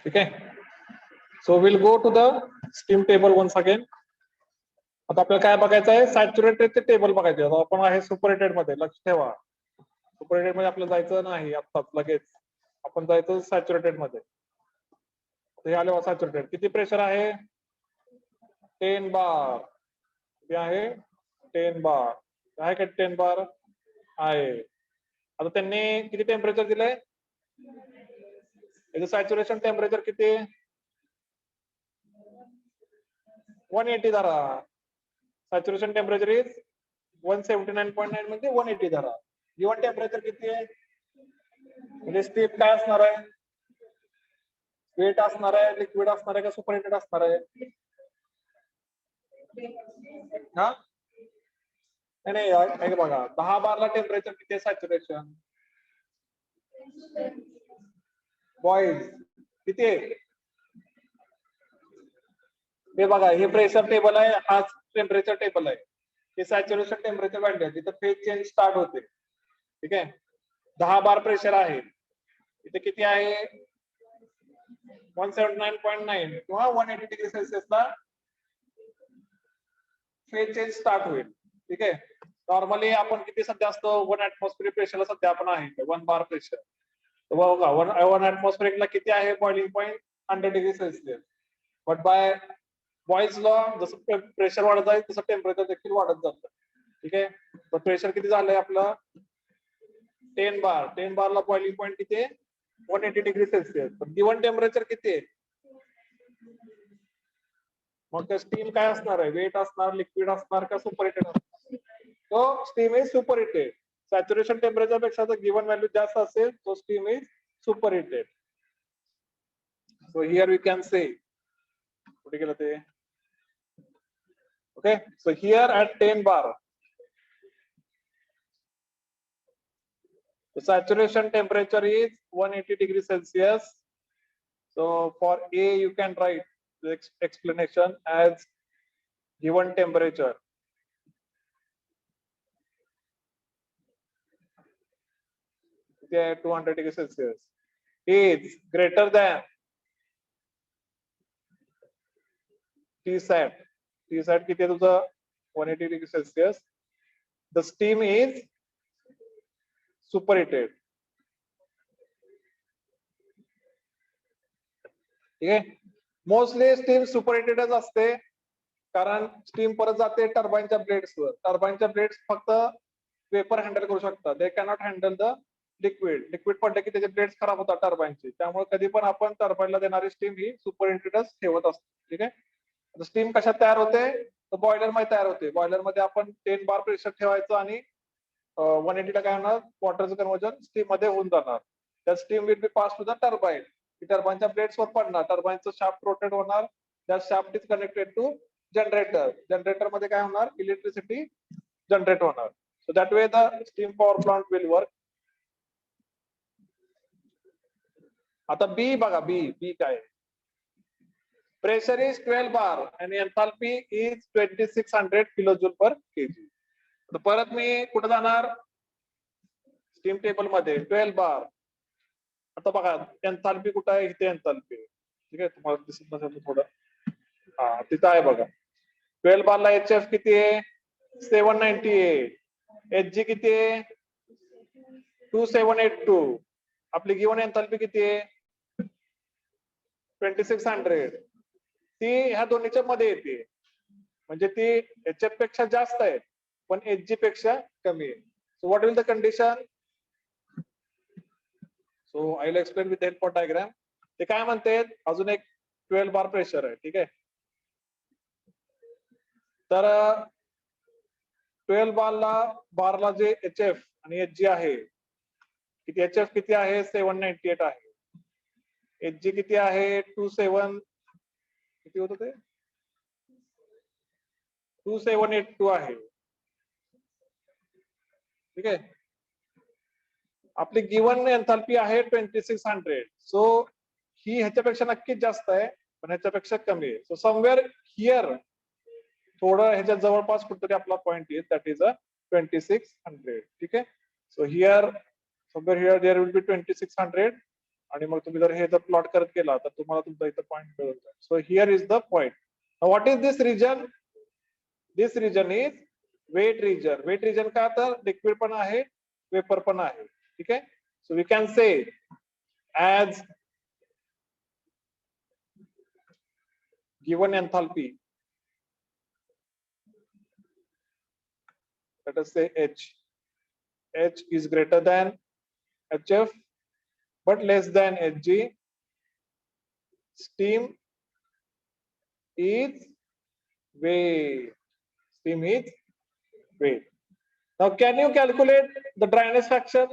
ठीक आहे. So will go to the steam table once again. आता आपल्याला काय बघायचं आहे, सॅच्युरेटेडचे टेबल बघायचे. आता आपण आहे सुपरहिटेड मध्ये, लक्ष ठेवा. सुपरहिटेड मध्ये आपल्याला जायचं नाही आत्ताच लगेच, आपण जायचं सॅच्युरेटेड मध्ये. हे आले सॅच्युरेटेड. किती प्रेशर आहे? 10 बार. किती आहे? 10 बार आहे का? 10 बार आहे. आता त्यांनी किती टेम्परेचर दिलंय? याचं सॅच्युरेशन टेम्परेचर किती? 180 धरा. सॅच्युरेशन टेम्परेचर इज 179.9 म्हणजे 180 धरा. गिवन टेम्परेचर किती आहे? म्हणजे स्टीम काय असणार आहे? वेट असणार आहे, लिक्विड असणार आहे का सुपरहिटेड असणार आहे? हा नाही नाही, बघा 10 बारला टेम्परेचर किती आहे सॅच्युरेशन? बॉईज किती आहे? हे बघा, हे प्रेशर टेबल आहे, हाच टेम्परेचर टेबल आहे. हे सॅच्युरेशन टेम्परेचर व्हॅल्यू आहे, तिथं फेज चेंज स्टार्ट होते. ठीक आहे. 10 बार प्रेशर आहे. इथे किती आहे? 179.9 किंवा 180 डिग्री सेल्सिअसला फेज चेंज स्टार्ट होईल. ठीक आहे. नॉर्मली आपण किती सध्या असतो? 1 ऍटमॉस्फिअरिक प्रेशरला सध्या आपण आहे 1 बार प्रेशर. बघा 1 ऍटमॉस्फिअरिकला किती आहे boiling point? 100 degree Celsius. But by Boyle's law जसं प्रेशर वाढत जाईल तसं टेम्परेचर देखील वाढत जातं. ठीक आहे. तर प्रेशर किती झालंय आपलं? 10 बार. 10 बारला बॉइलिंग पॉईंट किती आहे? 180 डिग्री सेल्सिअस. तर गिवन टेम्परेचर किती आहे? मग स्टीम काय असणार आहे? वेट असणार, लिक्विड असणार का सुपरहिटेड असणार? तो steam is superheated. Saturation temperature पेक्षा जर गिवन व्हॅल्यू जास्त असेल तो steam is superheated. So here we can say, कुठे गेलं ते? Okay. So here at 10 bar the saturation temperature is 180 degrees Celsius. So for A you can write the explanation as given temperature at 200 degrees Celsius is greater than Tsat. Tsat किती आहे तुझं? 180 degrees Celsius. The steam is superheated. ठीक आहे. Mostly steam सुपरहिटेडच असते, कारण steam परत जाते टर्बाईनच्या ब्लेड्सवर. टर्बाईनच्या blades फक्त वेपर हँडल करू शकतात, दे cannot handle the liquid. Liquid पडले की त्याचे ब्लेड्स खराब होतात टर्बाईनचे. त्यामुळे कधी पण आपण टर्बाईनला देणारी स्टीम ही सुपरहिटेडच ठेवत असतो. ठीक आहे. स्टीम कशात तयार होते? तर बॉयलर मध्ये तयार होते. बॉयलर मध्ये आपण 10 बार प्रेशर ठेवायचं आणि 180 ला काय होणार? वॉटरचं कन्व्हर्जन स्टीम मध्ये होऊन जाणार. त्या steam will be pass to the turbine. टर्बाईनच्या ब्लेड्सवर पडणार, टर्बाईनचं शाफ्ट रोटेट होणार, त्या shaft is connected to generator. Generator मध्ये काय होणार? इलेक्ट्रिसिटी जनरेट होणार. So that way the steam power plant will work. आता बी बघा, बी काय? प्रेशर इज 12 बार आणि enthalpy is 2600 kilojoule per KG. तर परत मी कुठे जाणार? स्टीम टेबल मध्ये 12 बार. आता बघा एन्थाल्पी कुठं आहे? इथे एन्थाल्पी. ठीक आहे. तुम्हाला दिसत नसेल थोडं, हा तिथं आहे बघा. 12 बारला HF किती आहे? 798. HG किती आहे? 2782. आपली गिवन एन्थाल्पी किती आहे? 2600. ती ह्या दोन्हीच्या मध्ये येते, म्हणजे ती HF पेक्षा जास्त आहे पण HG पेक्षा कमी आहे. So what will the condition? So I will explain with help of diagram. ते काय म्हणते? अजून एक 12 बार प्रेशर आहे. ठीक आहे. तर 12 बारला जे HF आणि HG आहे, किती HF किती आहे? 798 आहे. HG किती आहे? 27 किती होतं ते? 2782 आहे. ठीक आहे. आपली गिवन एन्थाल्पी आहे 2600. सो ही ह्याच्यापेक्षा नक्कीच जास्त आहे पण ह्याच्यापेक्षा कमी आहे. सो समवेअर हिअर थोडं ह्याच्या जवळपास कुठेतरी आपला पॉइंट येईल, दॅट इज 2600. ठीक आहे. So here somewhere here there will be 2600 आणि मग तुम्ही जर हे जर प्लॉट करत गेला तर तुम्हाला तुमचा इथं पॉईंट मिळून जाईल. So here is the point. What is this region? This region is wet region. Wet region का? तर लिक्विड पण आहे, वेपर पण आहे. ठीक आहे. So we can say as given enthalpy, let us say H is greater than HF but less than Hg, steam is weight. Steam is weight. Now can you calculate the dryness factor?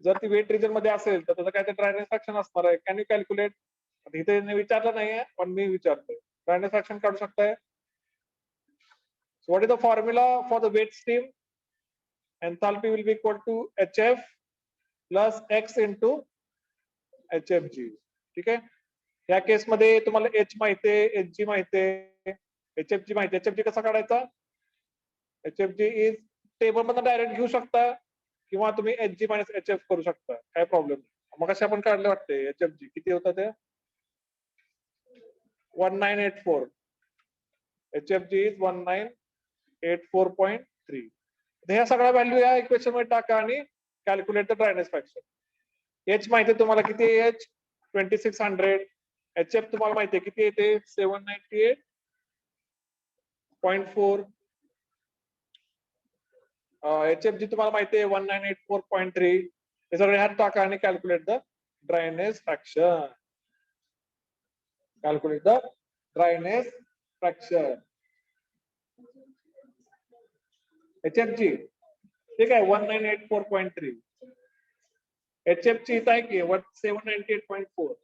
जर ती wait region मध्ये असेल तर त्याचं काय ते dryness fraction असणार आहे. Can you calculate? इथे विचारलं नाहीये पण मी विचारतोय. ड्रायनेस फ्रॅक्शन काढू शकताय. So what is the formula for the wet steam? Enthalpy will be equal to HF plus X into HFG. ठीक आहे. या केस मध्ये तुम्हाला H माहितीये, Hg माहितीये, HFG माहितीये. HFG कसा काढायचा? HFG इज टेबल मधून डायरेक्ट घेऊ शकता किंवा तुम्ही Hg मायनस HF करू शकता. काय प्रॉब्लेम नाही. मग कशा आपण काढले वाटते HFG किती होता ते 1984. HFG is 1984.3. ह्या सगळ्या व्हॅल्यू या इक्वेशन मध्ये टाका आणि calculate the dryness factor. H माहिती तुम्हाला किती आहे? H 2600. HF तुम्हाला माहिती आहे किती येते? 798.4. HFG तुम्हाला माहिती आहे 1984.3. हे सगळे ह्यात टाका आणि calculate the dryness fraction. Calculate the dryness fraction. HFG ठीक आहे 1984.3. HFG इथं आहे की 798.4.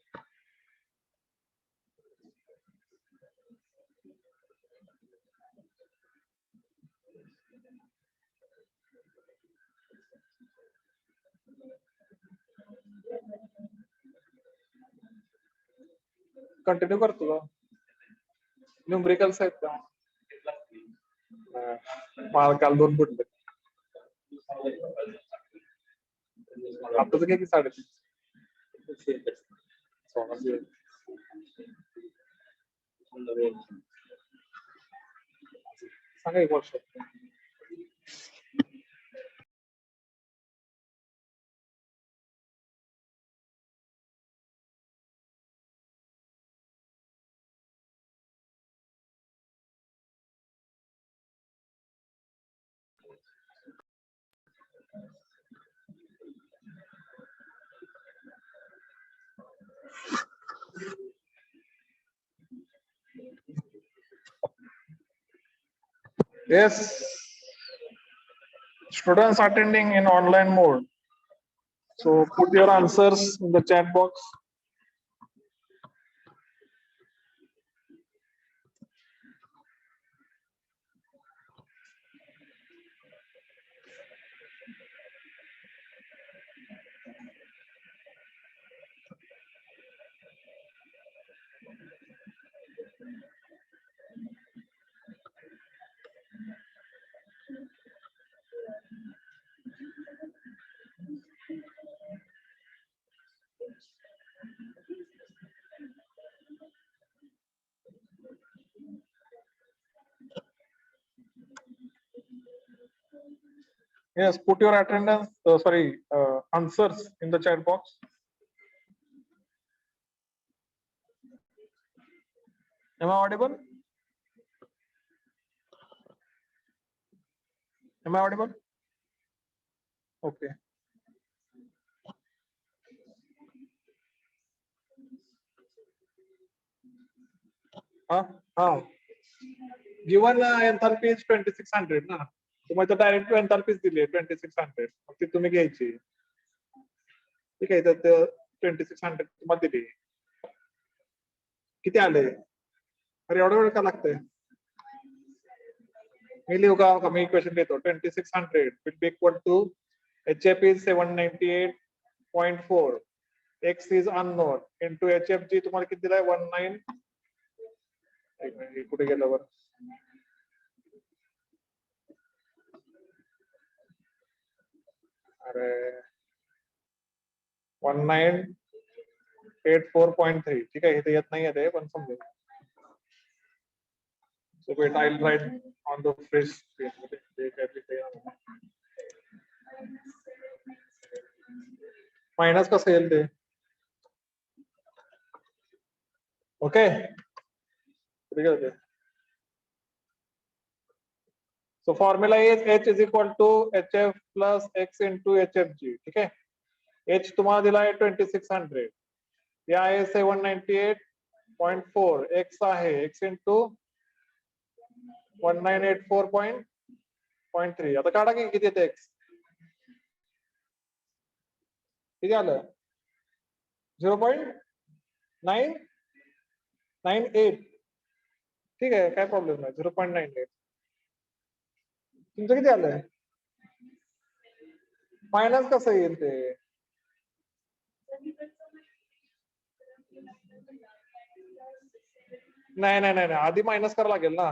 कंटिन्यू करतो का? न्यूमरिकल्स आहेत का? मला काल 2 बुडले. आपलं काय की 3.5. सांगा एक वर्ष. Yes, students attending in online mode. So put your answers in the chat box. Yes, put your attendance, answers in the chat box. Am I audible? Am I audible? Okay. Given enthalpy is 2600 ना, तुम्हाला direct एंथाल्पीच दिली 2600. मग ती तुम्ही घ्यायची. ठीक आहे. तर 2600 तुम्हाला दिली. किती आले? अरे एवढा वेळ का लागतंय? मी लिहू का? मी इक्वेशन देतो. 2600 will be equal to HF is 798.4. X is unknown into HFG तुम्हाला किती दिलाय 19. एक मिनिट कुठे गेलं बरं? अरे 1984.3. ठीक आहे, इथे येत नाही ते पण समजेल. So wait, I'll write on the fresh screen. Take everything. Minus कसं येईल ते? ओके, ठीक आहे. So formula is H is equal to HF plus X into HFG. ठीक आहे. H तुम्हाला दिला आहे 2600. या आहे 798.4. X आहे X into 1984.3. आता काढा की किती येते X? किती आलं? 0.998. ठीक आहे, काय प्रॉब्लेम नाही. 0.98. तुमचं किती आलंय? मायनस कसं येईल ते? नाही नाही नाही, आधी मायनस करावं लागेल ना,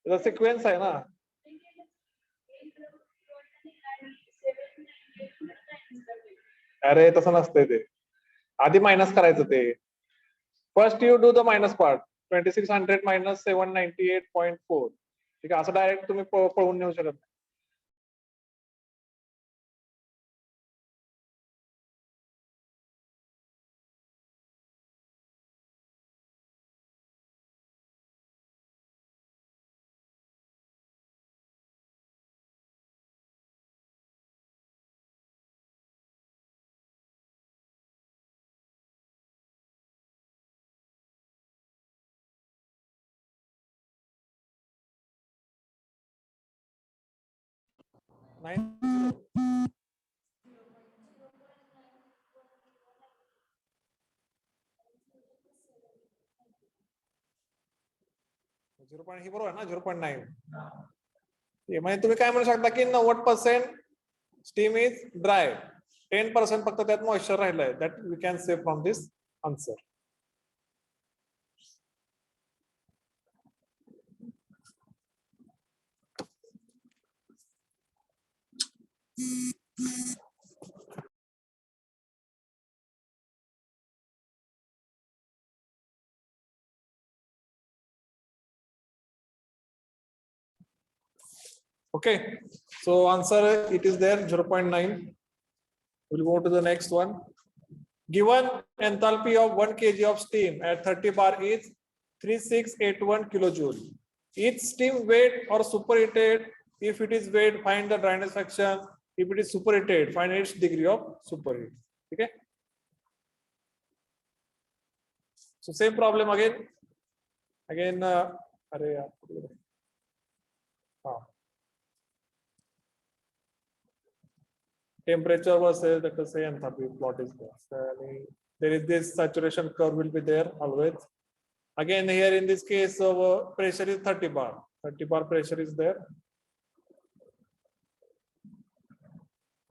त्याचा सिक्वेन्स आहे ना. अरे तसं नसतंय ते, आधी मायनस करायचं ते. First you do the minus part. 2600 minus 798.4. ठीक आहे, असं डायरेक्ट तुम्ही पळवून नेऊ शकत नाही. झिरो पॉईंट ही बरोबर आहे ना, 0.9. म्हणजे तुम्ही काय म्हणू शकता की 90% स्टीम इज ड्राय, 10% फक्त त्यात मॉइश्चर राहिलंय. That we can say from this answer. Okay, so answer it is there 0.9. We'll go to the next one. Given enthalpy of 1 kg of steam at 30 bar is 3681 kilojoule. Each steam weight or superheated. If it is weight, find the dryness fraction. If it is superheated, find its degree of superheat. Okay. So same problem again. Temperature versus the enthalpy plot is there. There is this saturation curve will be there always. Again, here in this case, pressure is 30 bar. 30 bar pressure is there.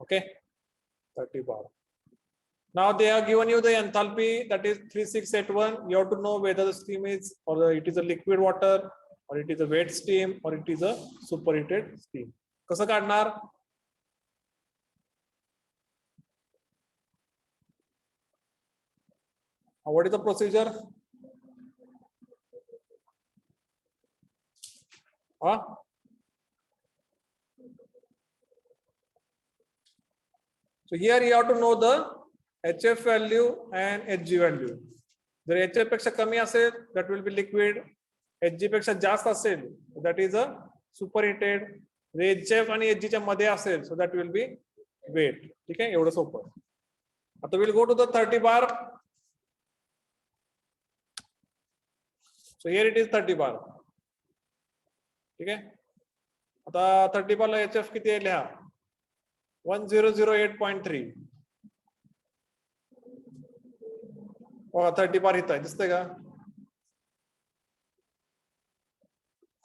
Okay, 30 bar. Now they have given you the enthalpy, that is 3681. You have to know whether the steam is or it is a liquid water, or it is a wet steam, or it is a superheated steam. कसं काढणार? What is the procedure? So here you have to know the HF value and HG value. जर HF पेक्षा कमी असेल, that will be liquid. HG पेक्षा जास्त असेल, that is a superheated. HF आणि HG च्या मध्ये असेल, so that will be wet. ठीक आहे, एवढं सोपं. आता we'll go to the 30 bar. So here it is 30 bar. ठीक आहे, आता 30 bar ला HF किती आहे लिहा. 1008.3. 30 बार इथं आहे, दिसतंय का?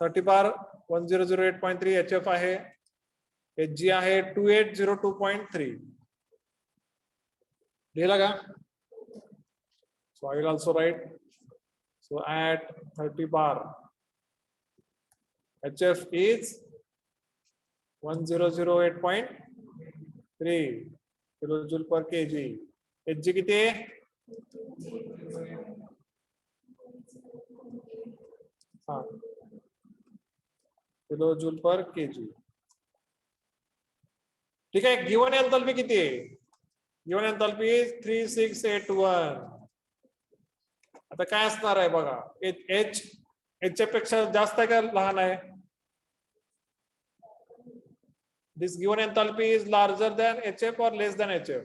30 बार 1008.3 HF आहे. HG आहे 2802.3. लिहिला का? So I will also write. So at 30 bar, HF is 1008.3 kilojoule per kg. Hg किती आहे? हा, किलो जूल पर केजी. ठीक आहे. गिवन एंथॅल्पी किती आहे? गिवन एंथॅल्पी 3681. आता काय असणार आहे बघा, एच च्या पेक्षा जास्त आहे का लहान आहे? This given enthalpy is larger than HF और लेस दॅन HF?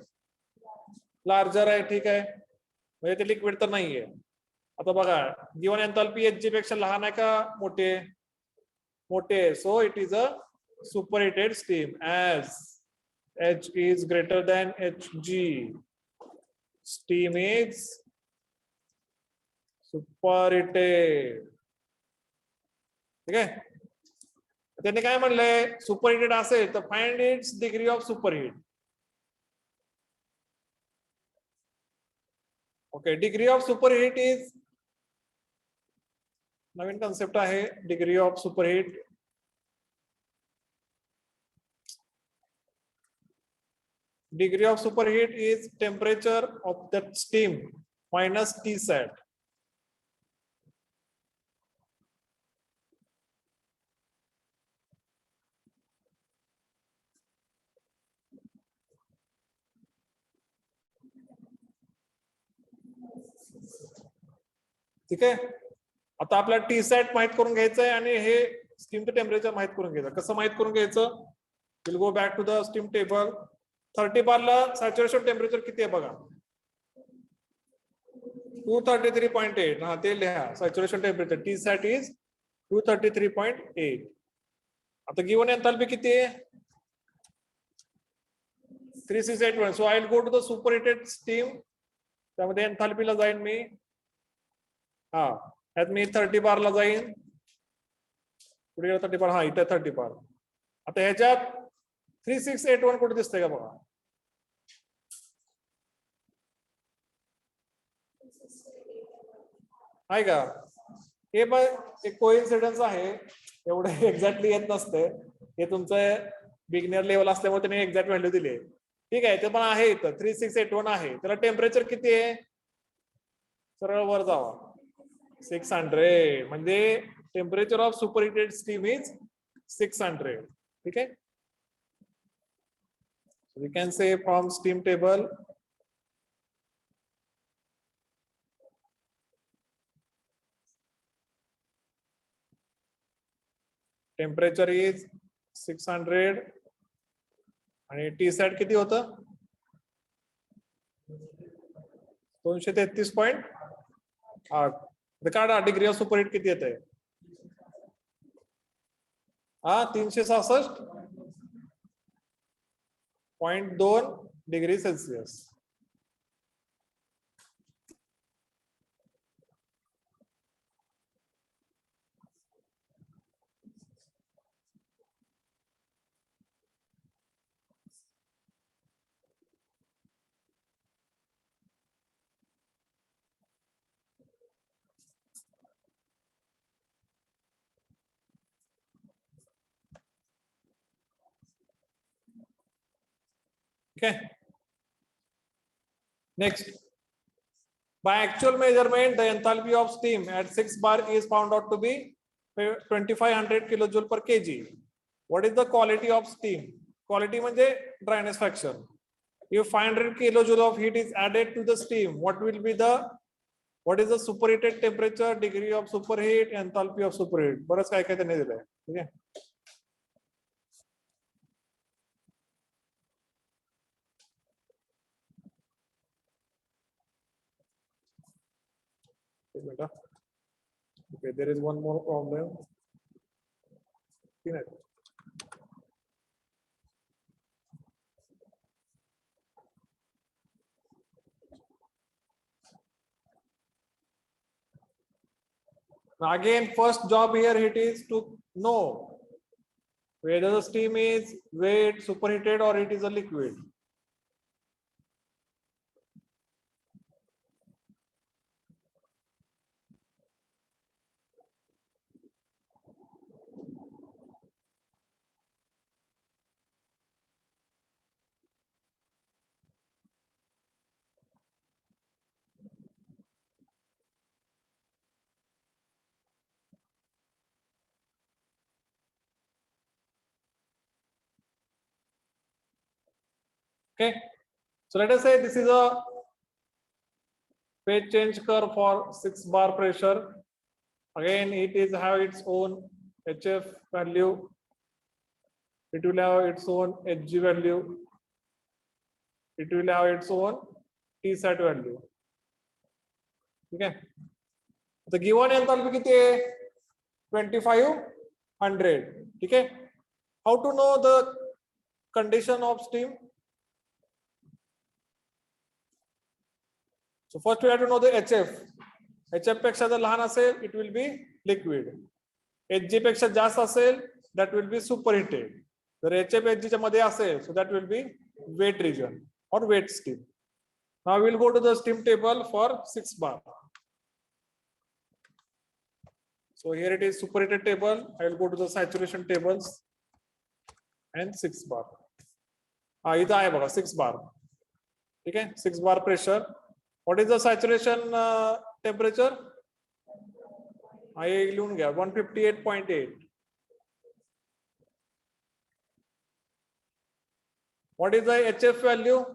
लार्जर आहे. ठीक आहे, म्हणजे ते लिक्विड तर नाहीये. आता बघा, गिवन एंथॅल्पी Hg पेक्षा लहान आहे का मोठे? मोठे. सो it is a superheated steam. As H is greater than Hg, steam is superheated. ठीक आहे. त्यांनी काय म्हणलंय? सुपरहीटेड असेल तर find its degree of superheat. Okay, degree of superheat is नवीन कन्सेप्ट आहे. Degree of superheat degree of superheat is temperature of that steam minus Tsat. ठीक आहे. आता आपल्याला Tsat माहित करून घ्यायचं आहे आणि हे स्टीमचं टेम्परेचर माहित करून घ्यायचं. कसं माहित करून घ्यायचं? Will go back to the steam table. 30 bar ला सॅच्युरेशन टेम्परेचर किती आहे बघा? 233.8. हा, ते लिहा. Saturation temperature Tsat is 233.8. आता गिवन एंथॅल्पी किती आहे? 3681. So I will go to the superheated steam. त्यामध्ये एंथॅल्पीला जाईन मी. हा, त्यात मी 30 बार ला जाईन. पुढे 30 बार. हा, इथे 30 बार. आता ह्याच्यात 3681 कुठे दिसतंय का बघा? आहे का? हे पण एक कोइन्सिडन्स आहे. एवढं एक्झॅक्टली येत नसते. हे तुमचं बिगिनर लेवल असल्यामुळे त्यांनी एक्झॅक्ट व्हॅल्यू दिली. ठीक आहे, ते पण आहे इथं 3681 आहे. त्याला टेम्परेचर किती आहे? सरळ वर जावा. 600. म्हणजे temperature of superheated steam is 600. ठीक आहे. We can say from steam table temperature is 600 आणि Tsat किती होतं? 233.8. काढा डिग्री ऑफ सुपरहीट किती येत आहे? हा, 366.2 degree Celsius. Okay. Next, by actual measurement, the enthalpy of steam at 6 bar is found out to be 2500 kilojoule per kg. What is the quality of steam? Quality म्हणजे dryness factor. If 500 kilojoule of heat is added to the steam, what is the superheated temperature, degree of superheat, enthalpy of superheat? बरंच काय काय त्यांनी दिलंय. ठीक आहे. Okay, there is one more problem. Now again, first job here it is to know whether the steam is wet, superheated, or it is a liquid. Okay, so let us say this is a phase change curve for 6 bar pressure. Again, it is have its own HF value. It will have its own Hg value. It will have its own Tsat value. Okay. The given enthalpy किती आहे 2500. Okay. How to know the condition of steam? So first we have to know the HF. HF पेक्षा जर लहान असेल it will be liquid. Hg पेक्षा जास्त असेल that will be superheated. जर HF Hg च्या मध्ये असेल so that will be wet region or wet steam. Now we will go to the steam table for 6 bar. So here it is superheated table. I will go to the saturation tables and 6 bar. इथं आहे बघा 6 bar. ठीक आहे 6 bar pressure. What is the saturation temperature? लिहून घ्या 158.8. What is the HF value?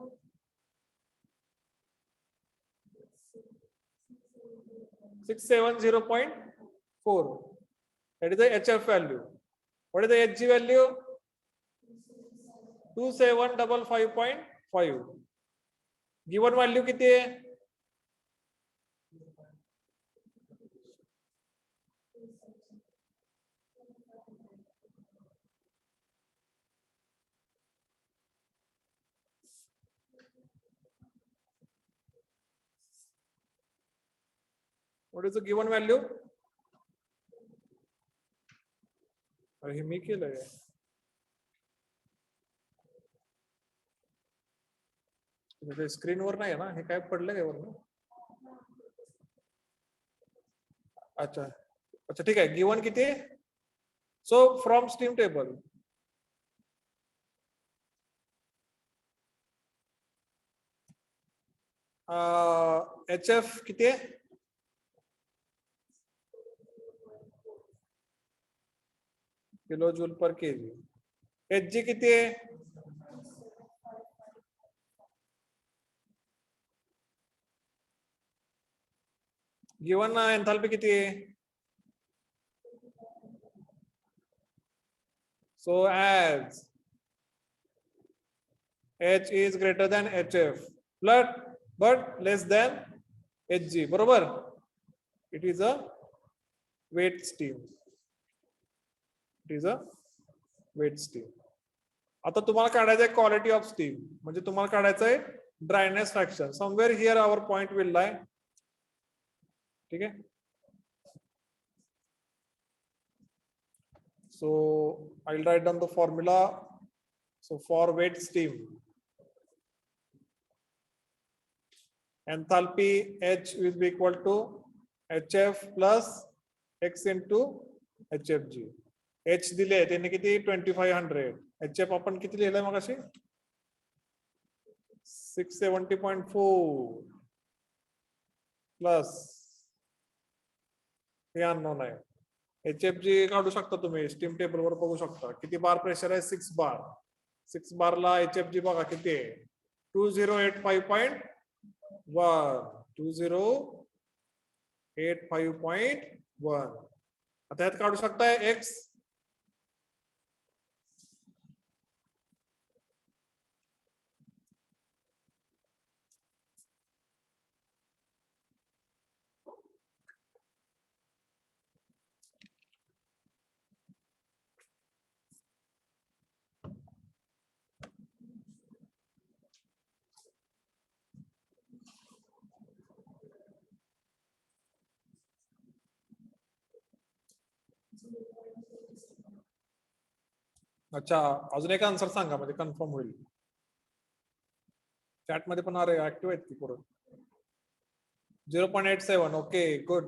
670.4. That is the HF value. What is the Hg value? 2755.5. Given value किती आहे? What is the given value? हे मी केलंय. स्क्रीनवर नाही ना हे काय पडलं काय वरनं? अच्छा अच्छा ठीक आहे गिवन किती? So from steam table HF किती आहे? Kilo joule per KG. Hg किती आहे? गिवन एंथैल्पी किती आहे? So as H is greater than HF but less than Hg बरोबर. It is a wet steam. It is a wet steam. आता तुम्हाला काढायचं आहे क्वालिटी ऑफ स्टीम म्हणजे तुम्हाला काढायचं आहे dryness fraction. Somewhere here our point will lie. ठीक आहे. So I'll write down the formula. So for wet steam, enthalpy H will be equal to HF plus X into HFG. H दिले त्यांनी किती 2500. HF आपण किती लिहिलंय मगाशी 670.4 plus हे unknown आहे. HFG काढू शकता तुम्ही स्टीम टेबल वर बघू शकता किती बार प्रेशर आहे 6 बार. 6 बार ला HFG बघा किती आहे 2085.1 2085.1. आता यात काढू शकताय X अच्छा अजून एक आन्सर सांगा म्हणजे कन्फर्म होईल. चॅट मध्ये पण अरे ऍक्टिव्ह आहेत की पुढे 0.87. Okay good.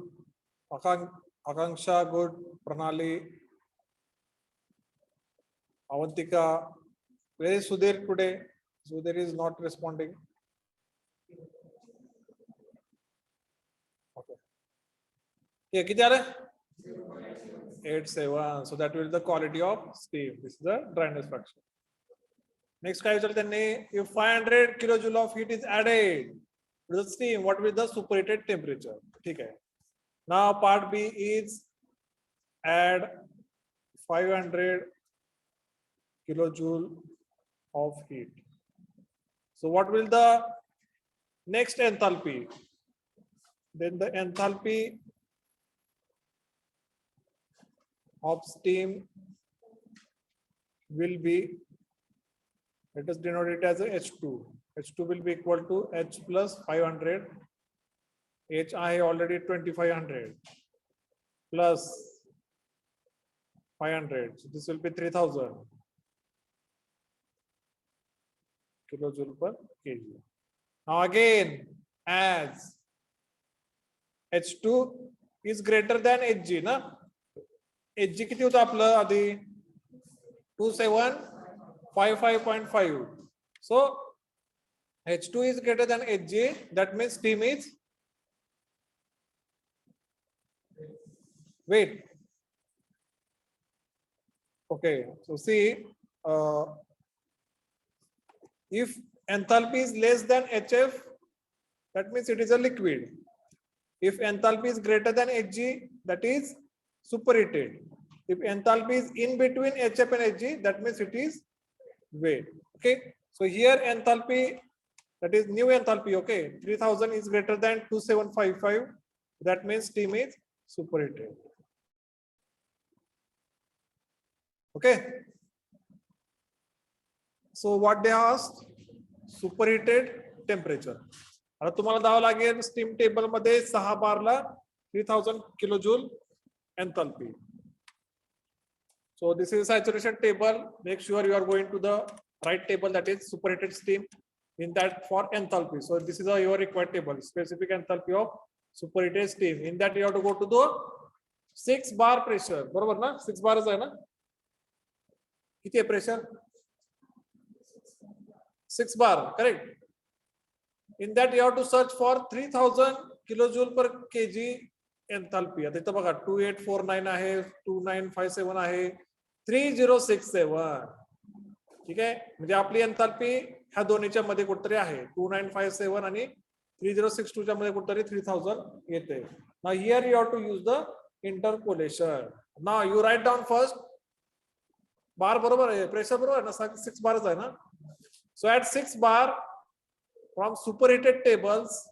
Akanksha good. Pranali Avantika. Where is Sudhir today? Sudhir is not responding. Okay किती आले 87. So that will be the quality of steam. This is the dryness fraction. Next काय विचारलं त्यांनी, if 500 kilojoule of heat is added to the steam what will the superheated temperature. ठीक आहे. Now part B is add 500 kilojoule of heat. So what will the next enthalpy? Then the enthalpy of steam will be, let us denote it as a H2. H2 will be equal to H plus 500. H I already 2500 plus 500. So this will be 3000 kilojoule per kg. Now again, as H2 is greater than Hg ना, Hg किती होतं आपलं आधी 2755.5. So H2 is greater than Hg, that means steam is, wait, okay, so see, if enthalpy is less than HF, that means it is a liquid. If enthalpy is greater than Hg, that is superheated. If enthalpy is in between HF and Hg, that means it is wet. Okay, so here enthalpy, that is new enthalpy, okay, 3000 is greater than 2755, that means steam is superheated. Okay, so what they asked, superheated temperature. आता तुम्हाला द्यावं लागेल steam table मध्ये 6 Barla 3000 kilojoule enthalpy. So this is saturation table. Make sure you are going to the right table, that is superheated steam. In that for enthalpy. So this is your required table, specific enthalpy of superheated steam. In that you have to go to the 6 bar pressure. बरोबर ना, 6 bar आहे ना, किती आहे pressure? 6 bar, correct. In that you have to search for 3000 kilojoule per kg enthalpy. आता इथं बघा 2849 आहे, 2957 आहे, 3067. ठीक आहे, म्हणजे आपली एंथाल्पी ह्या दोन्हीच्या मध्ये कुठतरी आहे, 2957 आणि 3062 च्या मध्ये कुठतरी 3000 येते. Now here you have to use the interpolation. Now you write down first बार बरोबर आहे, प्रेशर बरोबर आहे ना, 6 बारच आहे ना. So at 6 bar from superheated tables,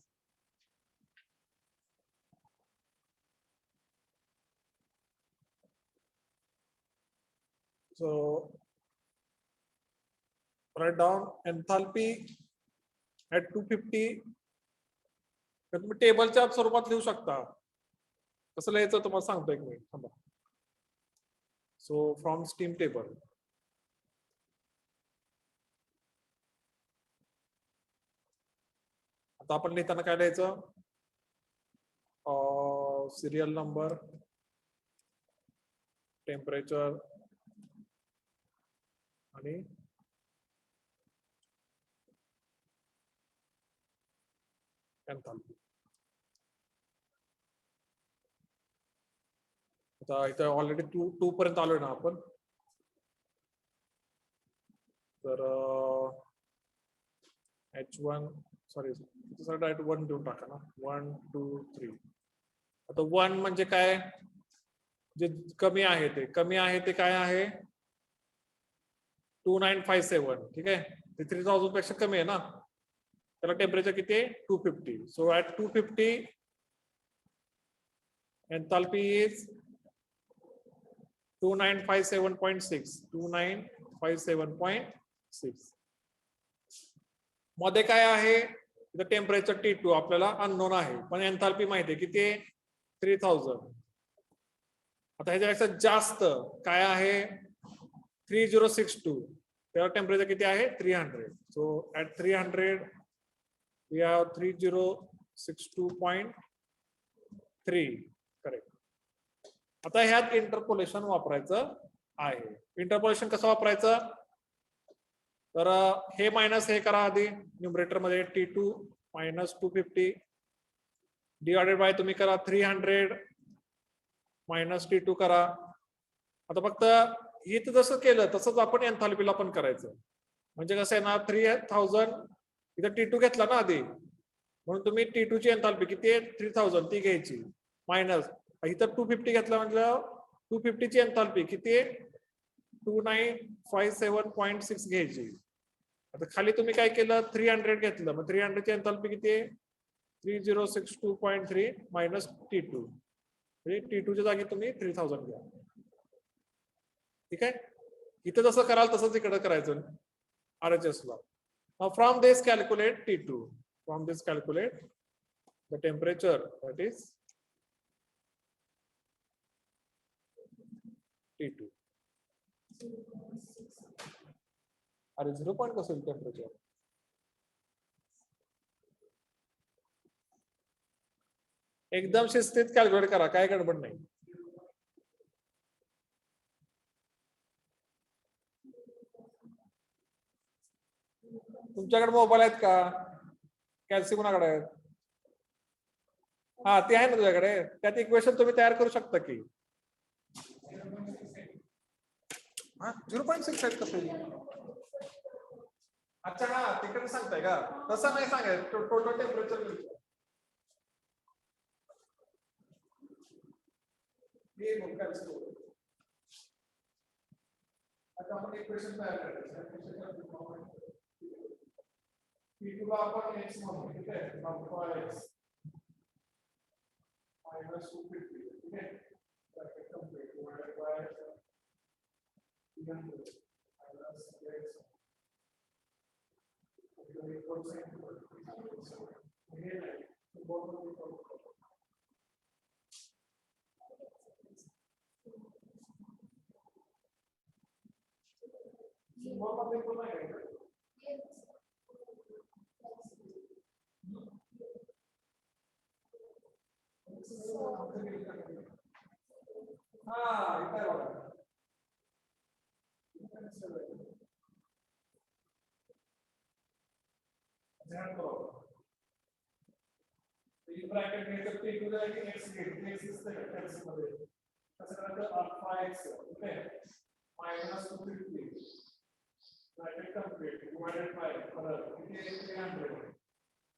so write down enthalpy at 250. तुम्ही टेबलच्या स्वरूपात लिहू शकता, कसं लिहायचं तुम्हाला सांगतो एक मिनिट थांबा. सो फ्रॉम स्टीम टेबल, आता आपण लिहिताना काय लिहायचं, सिरियल नंबर, टेम्परेचर आणि एंथाल्पी. आता इथं ऑलरेडी 2 पर्यंत आलोय ना आपण, तर H1 सॉरी डायरेक्ट 1 देऊन टाका ना, 1 2 3. आता 1 म्हणजे काय, जे कमी आहे ते, कमी आहे ते काय आहे 2957. ठीक आहे, ते 3000 पेक्षा कमी आहे ना, त्याला टेम्परेचर किती आहे 250. सो ऍट 250 enthalpy is 2957.6. 2957.6. मध्ये काय आहे, टेम्परेचर T2 आपल्याला अननोन आहे, पण एंथाल्पी माहिती आहे किती आहे 3000. आता ह्याच्यापेक्षा जास्त काय आहे 3062, त्याला टेम्परेचर किती आहे 300. सो ऍट 300 we have 3062.3. करेक्ट. आता ह्यात इंटरपोलेशन वापरायचं आहे. इंटरपोलेशन कसं वापरायचं, तर हे मायनस हे करा आधी न्यूमरेटर मध्ये, T2 मायनस 250 डिवायडेड बाय तुम्ही करा 300 मायनस T2 करा. आता फक्त इथं जसं केलं तसंच आपण एंथाल्पीला पण करायचं. म्हणजे कसं आहे ना 3000 इथं T2 घेतला ना आधी, म्हणून तुम्ही T2 ची एन्थाल्पी किती आहे 3000 ती घ्यायची मायनस इथं 250 घेतला म्हणजे 250 ची एन्थाल्पी किती आहे 2957.6 घ्यायची. आता खाली तुम्ही काय केलं 300 घेतलं मग 300 ची एन्थाल्पी किती आहे 3062.3 मायनस T2 म्हणजे T2 च्या जागी तुम्ही 3000 घ्या. ठीक आहे, इथं जसं कराल तसंच इकडे करायचं RHS La. From this calculate T2. From this calculate the temperature, that is T2. अरे 0 पॉइंट कसं टेम्परेचर एकदम शिस्तीत कॅल्क्युलेट करा, काय गडबड नाही. तुमच्याकडे मोबाईल आहेत का कॅल्सी कोणाकडे आहेत? हा ते आहे ना तुझ्याकडे, त्यात इक्वेशन तुम्ही तयार करू शकता की 0.6 आहेत कसं. अच्छा हा तिकडे सांगताय का, तसं नाही सांगायचं टोटल टेम्परेचर. आता आपण इक्वेशन तयार करायचं T2 ला आपण x म्हणू, ठीक आहे, x minus 250, ठीक आहे, bracket complete divided by 300 minus x equals again bracket में T2 जाएगी x गेट x इस तरह x मध्ये कसं करायचं alpha x okay minus 250 bracket complete divided by किती आहे 300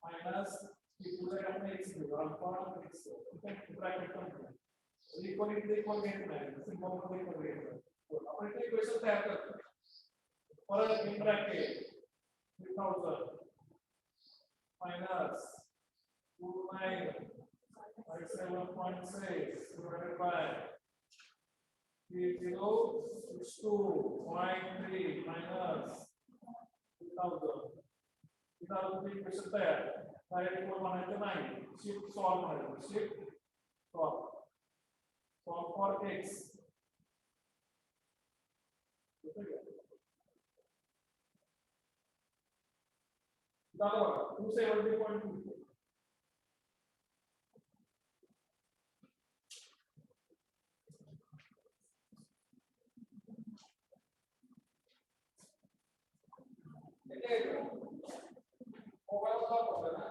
minus T2 ला आपण x घेऊ alpha x okay bracket complete equal घेत नाही सिम्बॉल मध्ये इक्वल घेतो. आपण इथे इक्वेशन तयार करतो परत in bracket 3000 minus 2957.6 divided by 3062.3 minus 2000. ची इक्वेशन तयार डायरेक्ट इक्वल बनायचं नाही, शिफ्ट सॉल्व करायचं, शिफ्ट सॉल्व फॉर x दाखवा 270.2 मोबाईल वापरतो ना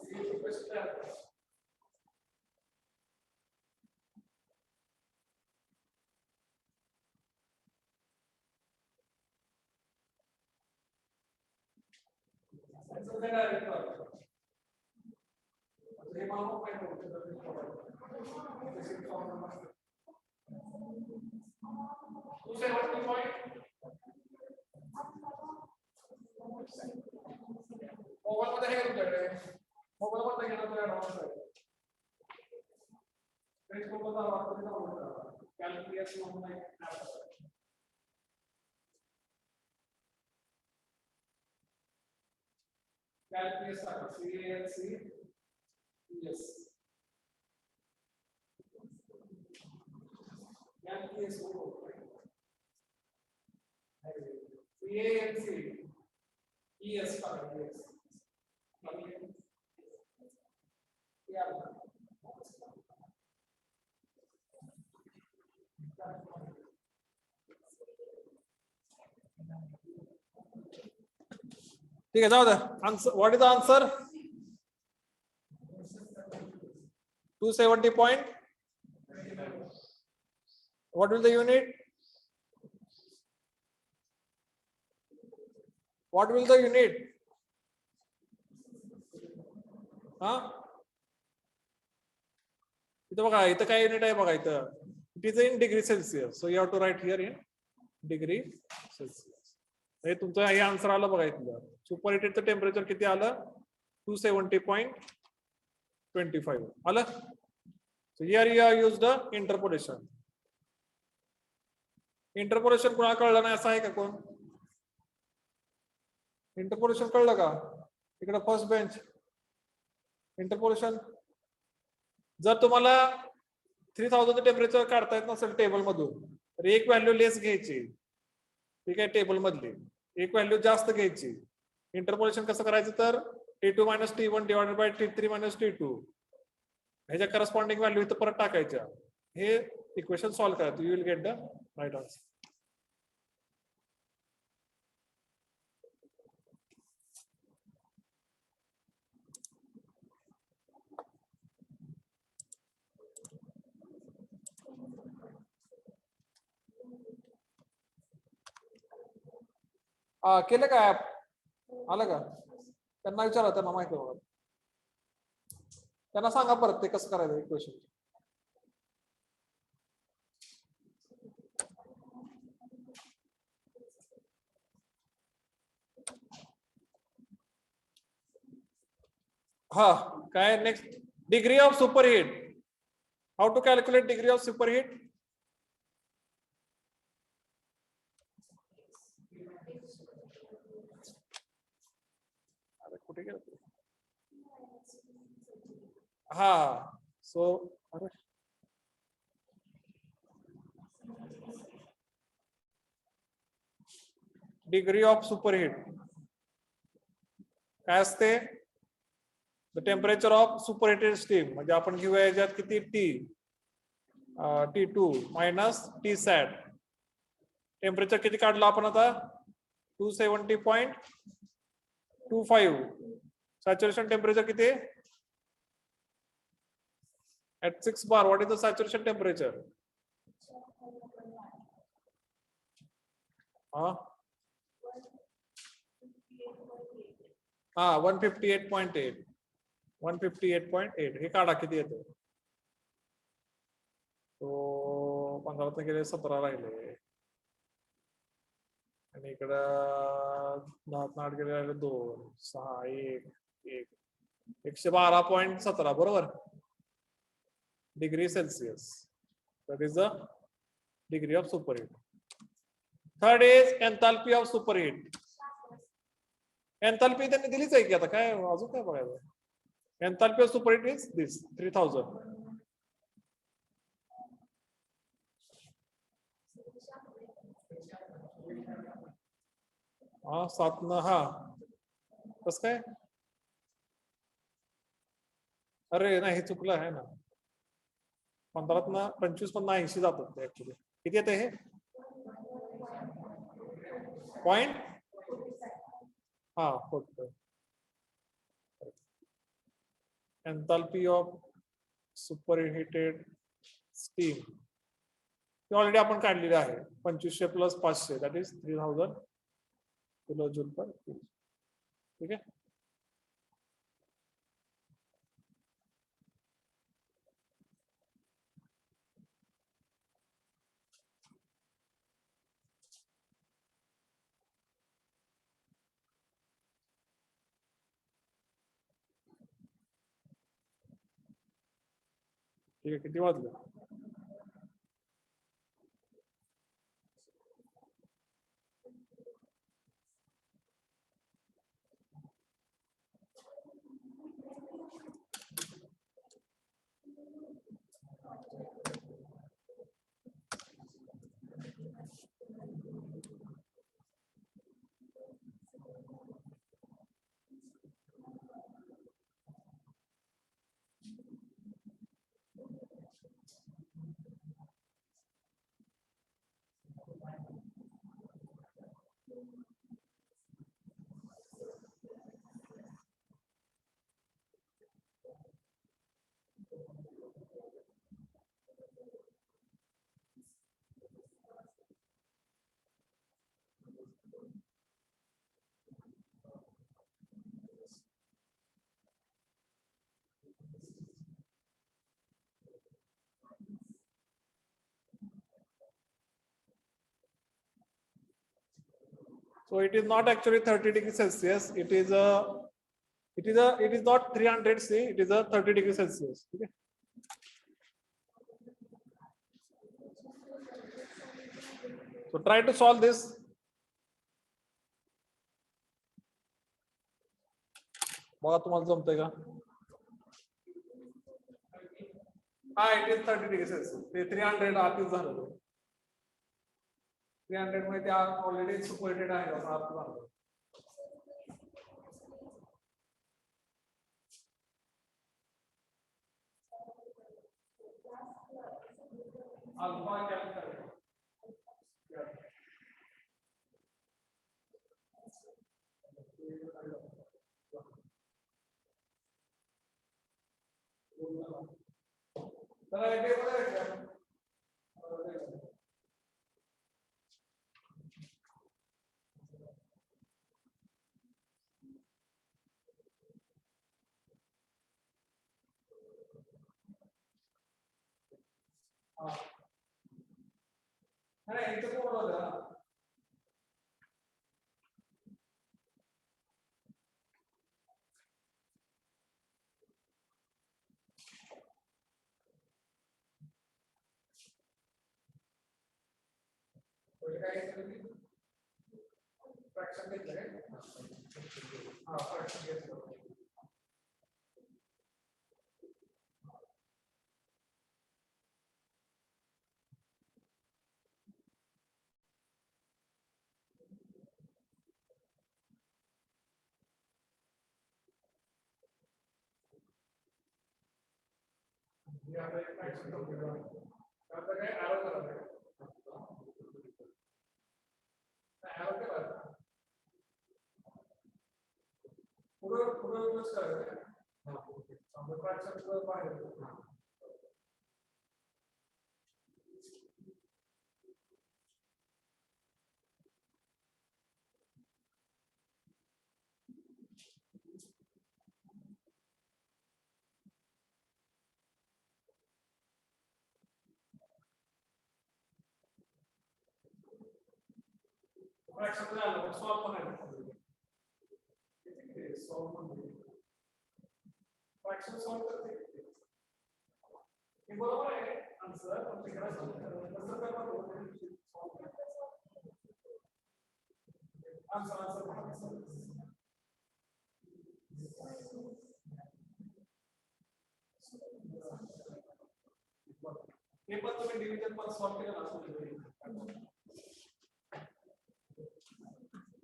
ही इक्वेशन तयार करा. मोबाईल मध्ये आहे तुमच्याकडे, मोबाईल मध्ये घेणार तुझ्या फेसबुक ला वापरतो कॅल्क्युलेशन म्हणून एक ऍप आहे. Calculus CALCULUS calculus CALCULUS ठीक है, जाओ दे. Answer, what is the answer? 270 point. What will the unit? What will the unit? हा इथं बघा, इथं काय युनिट आहे बघा, इथं it is in degree Celsius. So you have to write here in degree Celsius. हे तुमचं हे आन्सर आलं बघा इथलं. सुपरहिटेडचं टेम्परेचर किती आलं? 270.25 आलं. So here you have used the interpolation. Interpolation कोणाला कळलं नाही असं आहे का कोण? इंटरपोलेशन कळलं का? इकडे फर्स्ट बेंच. इंटरपोलेशन जर तुम्हाला 3000 टेम्परेचर काढता येत नसेल टेबल मधून तर एक व्हॅल्यू लेस घ्यायची. ठीक आहे, टेबल मधली एक व्हॅल्यू जास्त घ्यायची. इंटरपोलेशन कसं करायचं तर T2 - T1 divided by T3 - T2 ह्याच्या करस्पॉन्डिंग व्हॅल्यू इथं परत टाकायच्या. हे इक्वेशन सॉल्व्ह करा, you will get the right answer. केलं का ऍप? आलं का? त्यांना विचारा, त्यांना माहिती आहे. त्यांना सांगा परत ते कसं करायचं इक्वेशन. हा काय next? Degree of superheat. How to calculate degree of superheat? कुठे गेलं? हा सो डिग्री ऑफ सुपरहीट काय असते? The temperature of superheated steam. म्हणजे आपण घेऊया याच्यात किती T2 minus T sat. Temperature किती काढलं आपण आता? 270.25. सॅच्युरेशन टेम्परेचर किती? at 6 bar. What is the saturation temperature? हाँ 158.8. 158.8 हे काढा किती येते? तो 15 गेले 17 राहिले आणि इकडं 10 गेले राहिले 2 6 1 112.17 बरोबर degree Celsius. That is the degree of superheat. Third is enthalpy of superheat. Enthalpy त्यांनी दिलीच आहे की आता काय अजून काय बघायचं? Enthalpy of superheat is this 3000. हा 7 न हा कस काय? अरे नाही हे चुकलं आहे ना. 15 ना 25 पण 80 जातात ऍक्च्युली. किती येते हे? पॉइंट हा 45. Enthalpy of superheated steam already आपण काढलेले आहे. 2500 plus 500 that is 3000 kilo joule पर. ठीक आहे. ठीक आहे किती वाजले? So it is not actually 30 degrees Celsius. It is not 300 C. It is a 30 degrees Celsius. Okay. So try to solve this. बघा तुम्हाला जमतंय का? हा, it is 30 degrees Celsius. ते 300 आतच झालं. 300 मध्ये ते ऑलरेडी सुपरहिटेड आहे असं अर्थ झालं. अल्फा कॅल्क्युलेट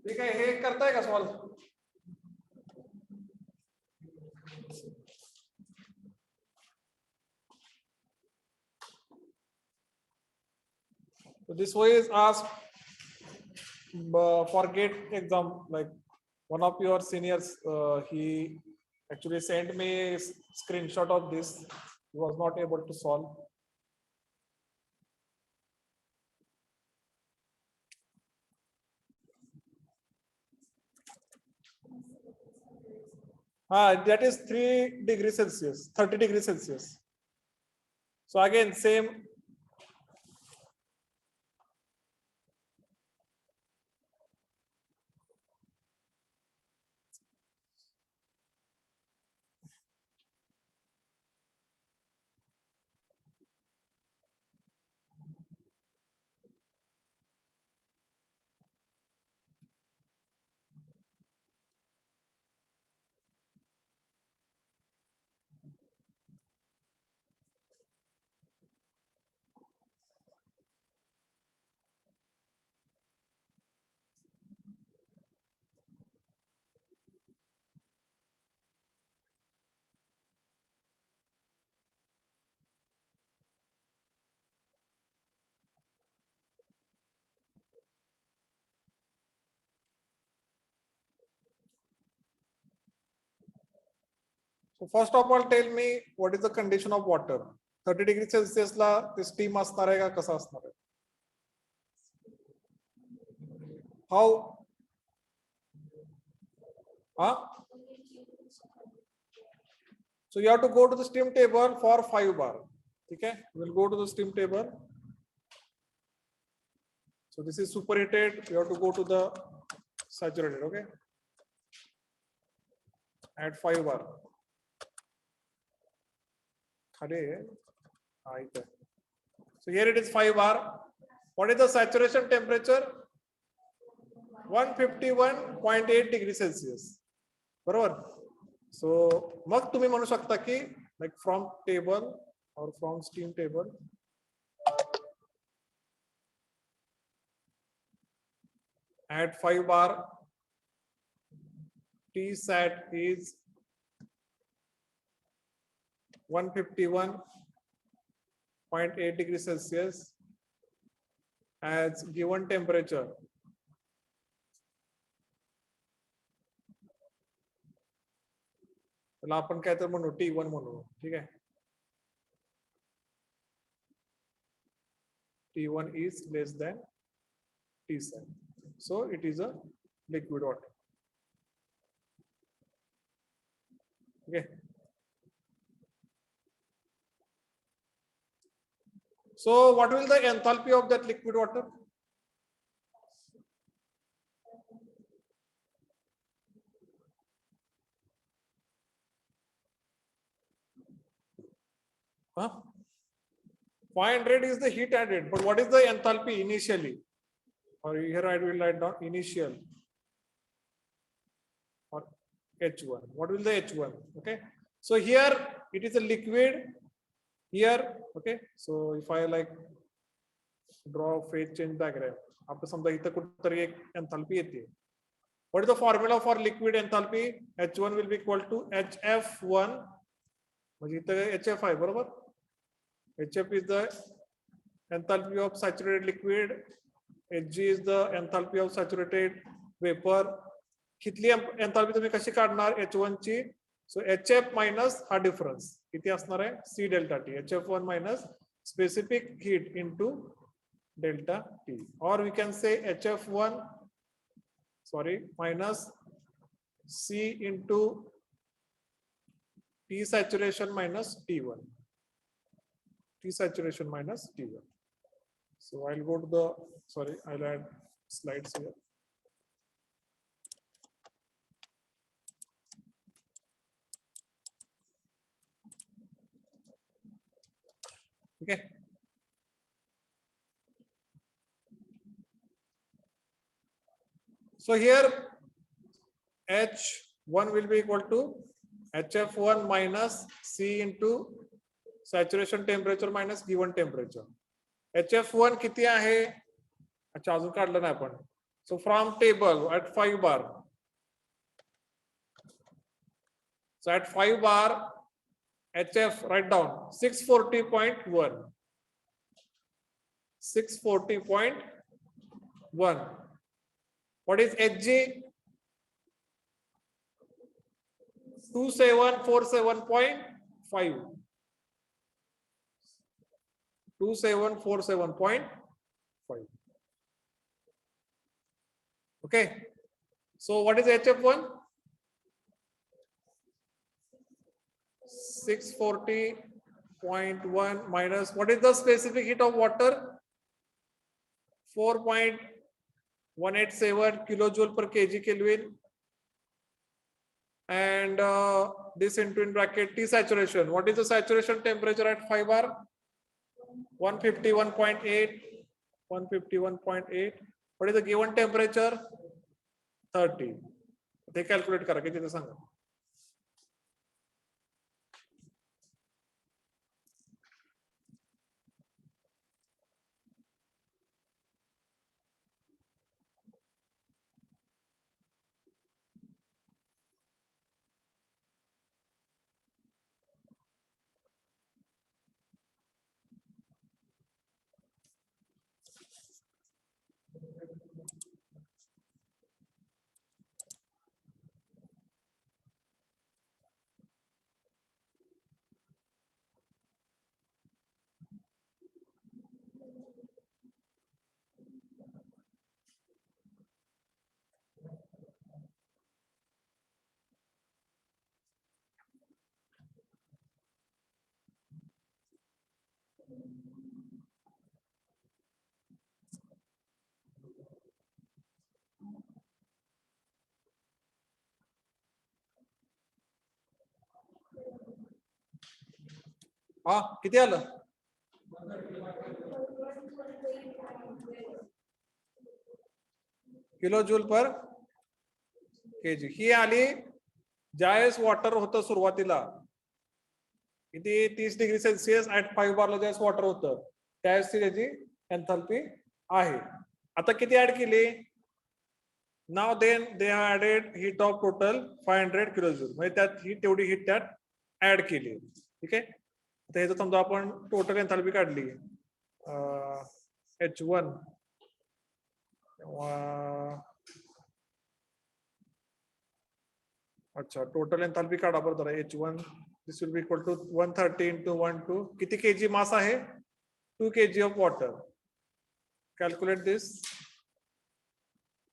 ठीक आहे, हे करताय का solve? So this way is asked for GATE exam. Like one of your seniors, he actually sent me a screenshot of this. He was not able to solve. That is 3 degrees Celsius, 30 degrees Celsius. So again, same. So first of all, tell me what is the condition of water? 30 degrees Celsius ला ते steam असणार आहे का कसा असणार आहे? How? So you have to go to the steam table for 5 bar. Okay, we'll go to the steam table. So this is superheated. You have to go to the saturated. Okay, at 5 bar. So here it is 5 bar. What is the saturation temperature? 151.8 degrees Celsius. बरोबर. So मग तुम्ही म्हणू शकता की like from table or from steam table at 5 bar T sat is 151.8 degrees Celsius as given temperature. त्याला आपण काय तर म्हणू T1 म्हणू. ठीक आहे. T1 is less than T sat. So it is a liquid water. Okay. So what will the enthalpy of that liquid water? Huh? 500 is the heat added, but what is the enthalpy initially? Or here I will write down initial or H1. What will the H1? Okay. So here it is a liquid. Here, okay. So if I like draw phase change diagram, after some enthalpy येते. What is the formula for liquid enthalpy? H1 will be equal to HF1. म्हणजे इथं HF आहे बरोबर. HF is the enthalpy of saturated liquid. Hg is the enthalpy of saturated vapor. कितली enthalpy तुम्ही कशी काढणार H1 ची? So HF minus हा difference किती असणार आहे? C delta T. HF1 minus specific heat into delta T. Or we can say HF1 minus C into T saturation minus T1. T saturation minus T1. So I'll go to the, I'll add slides here. Okay. So here H1 will be equal to HF1 minus C into saturation temperature minus given temperature. HF1 किती आहे? अच्छा अजून काढलं नाही आपण. So from table at 5 bar. So at 5 bar HF write down 640.1. 640.1. What is Hg? 2747.5. 2747.5. Okay. So what is HF1? 640.1 minus what is the specific heat of water? 4.187 kilojoule per kg Kelvin. And this into in bracket T saturation. What is the saturation temperature at 5 bar? 151.8. 151.8. What is the given temperature? 30. They calculate करा किती ते सांगा. हा किती आलं? Kilo joule per KG ही आली. ज्यावेळेस water होतं सुरुवातीला किती 30 डिग्री सेल्सिअस ऍट 5 बारला ज्यावेळेस वॉटर होतं त्यावेळेस ती त्याची एन्थाल्पी आहे. आता किती ऍड केली? Now then they have added heat of total 500 kilo joule, म्हणजे त्यात ही तेवढी हीट त्यात ऍड केली. ठीक आहे. आता ह्याचं समजा आपण टोटल एन्थाल्पी काढली H1 अच्छा टोटल एन्थाल्पी काढा बरं जरा. H1 this will be equal to 130 into 12 किती केजी मास आहे? 2 kg of water. Calculate this.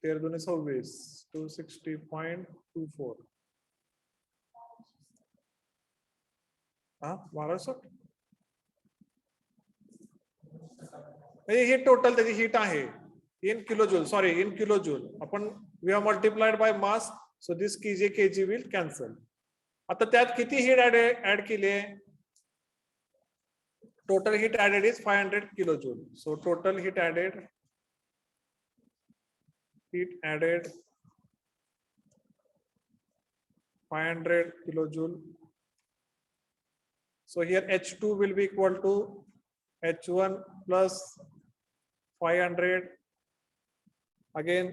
13 26 260.24 ही टोटल त्याची हीट आहे in kilo joule. Sorry in kilo joule. आपण we have multiplied by mass so this kg will cancel. आता त्यात किती heat add केली आहे? Total heat added is 500 kilo joule. So total heat added 500 kilojoule. So here H2 will be equal to H1 plus 500. Again,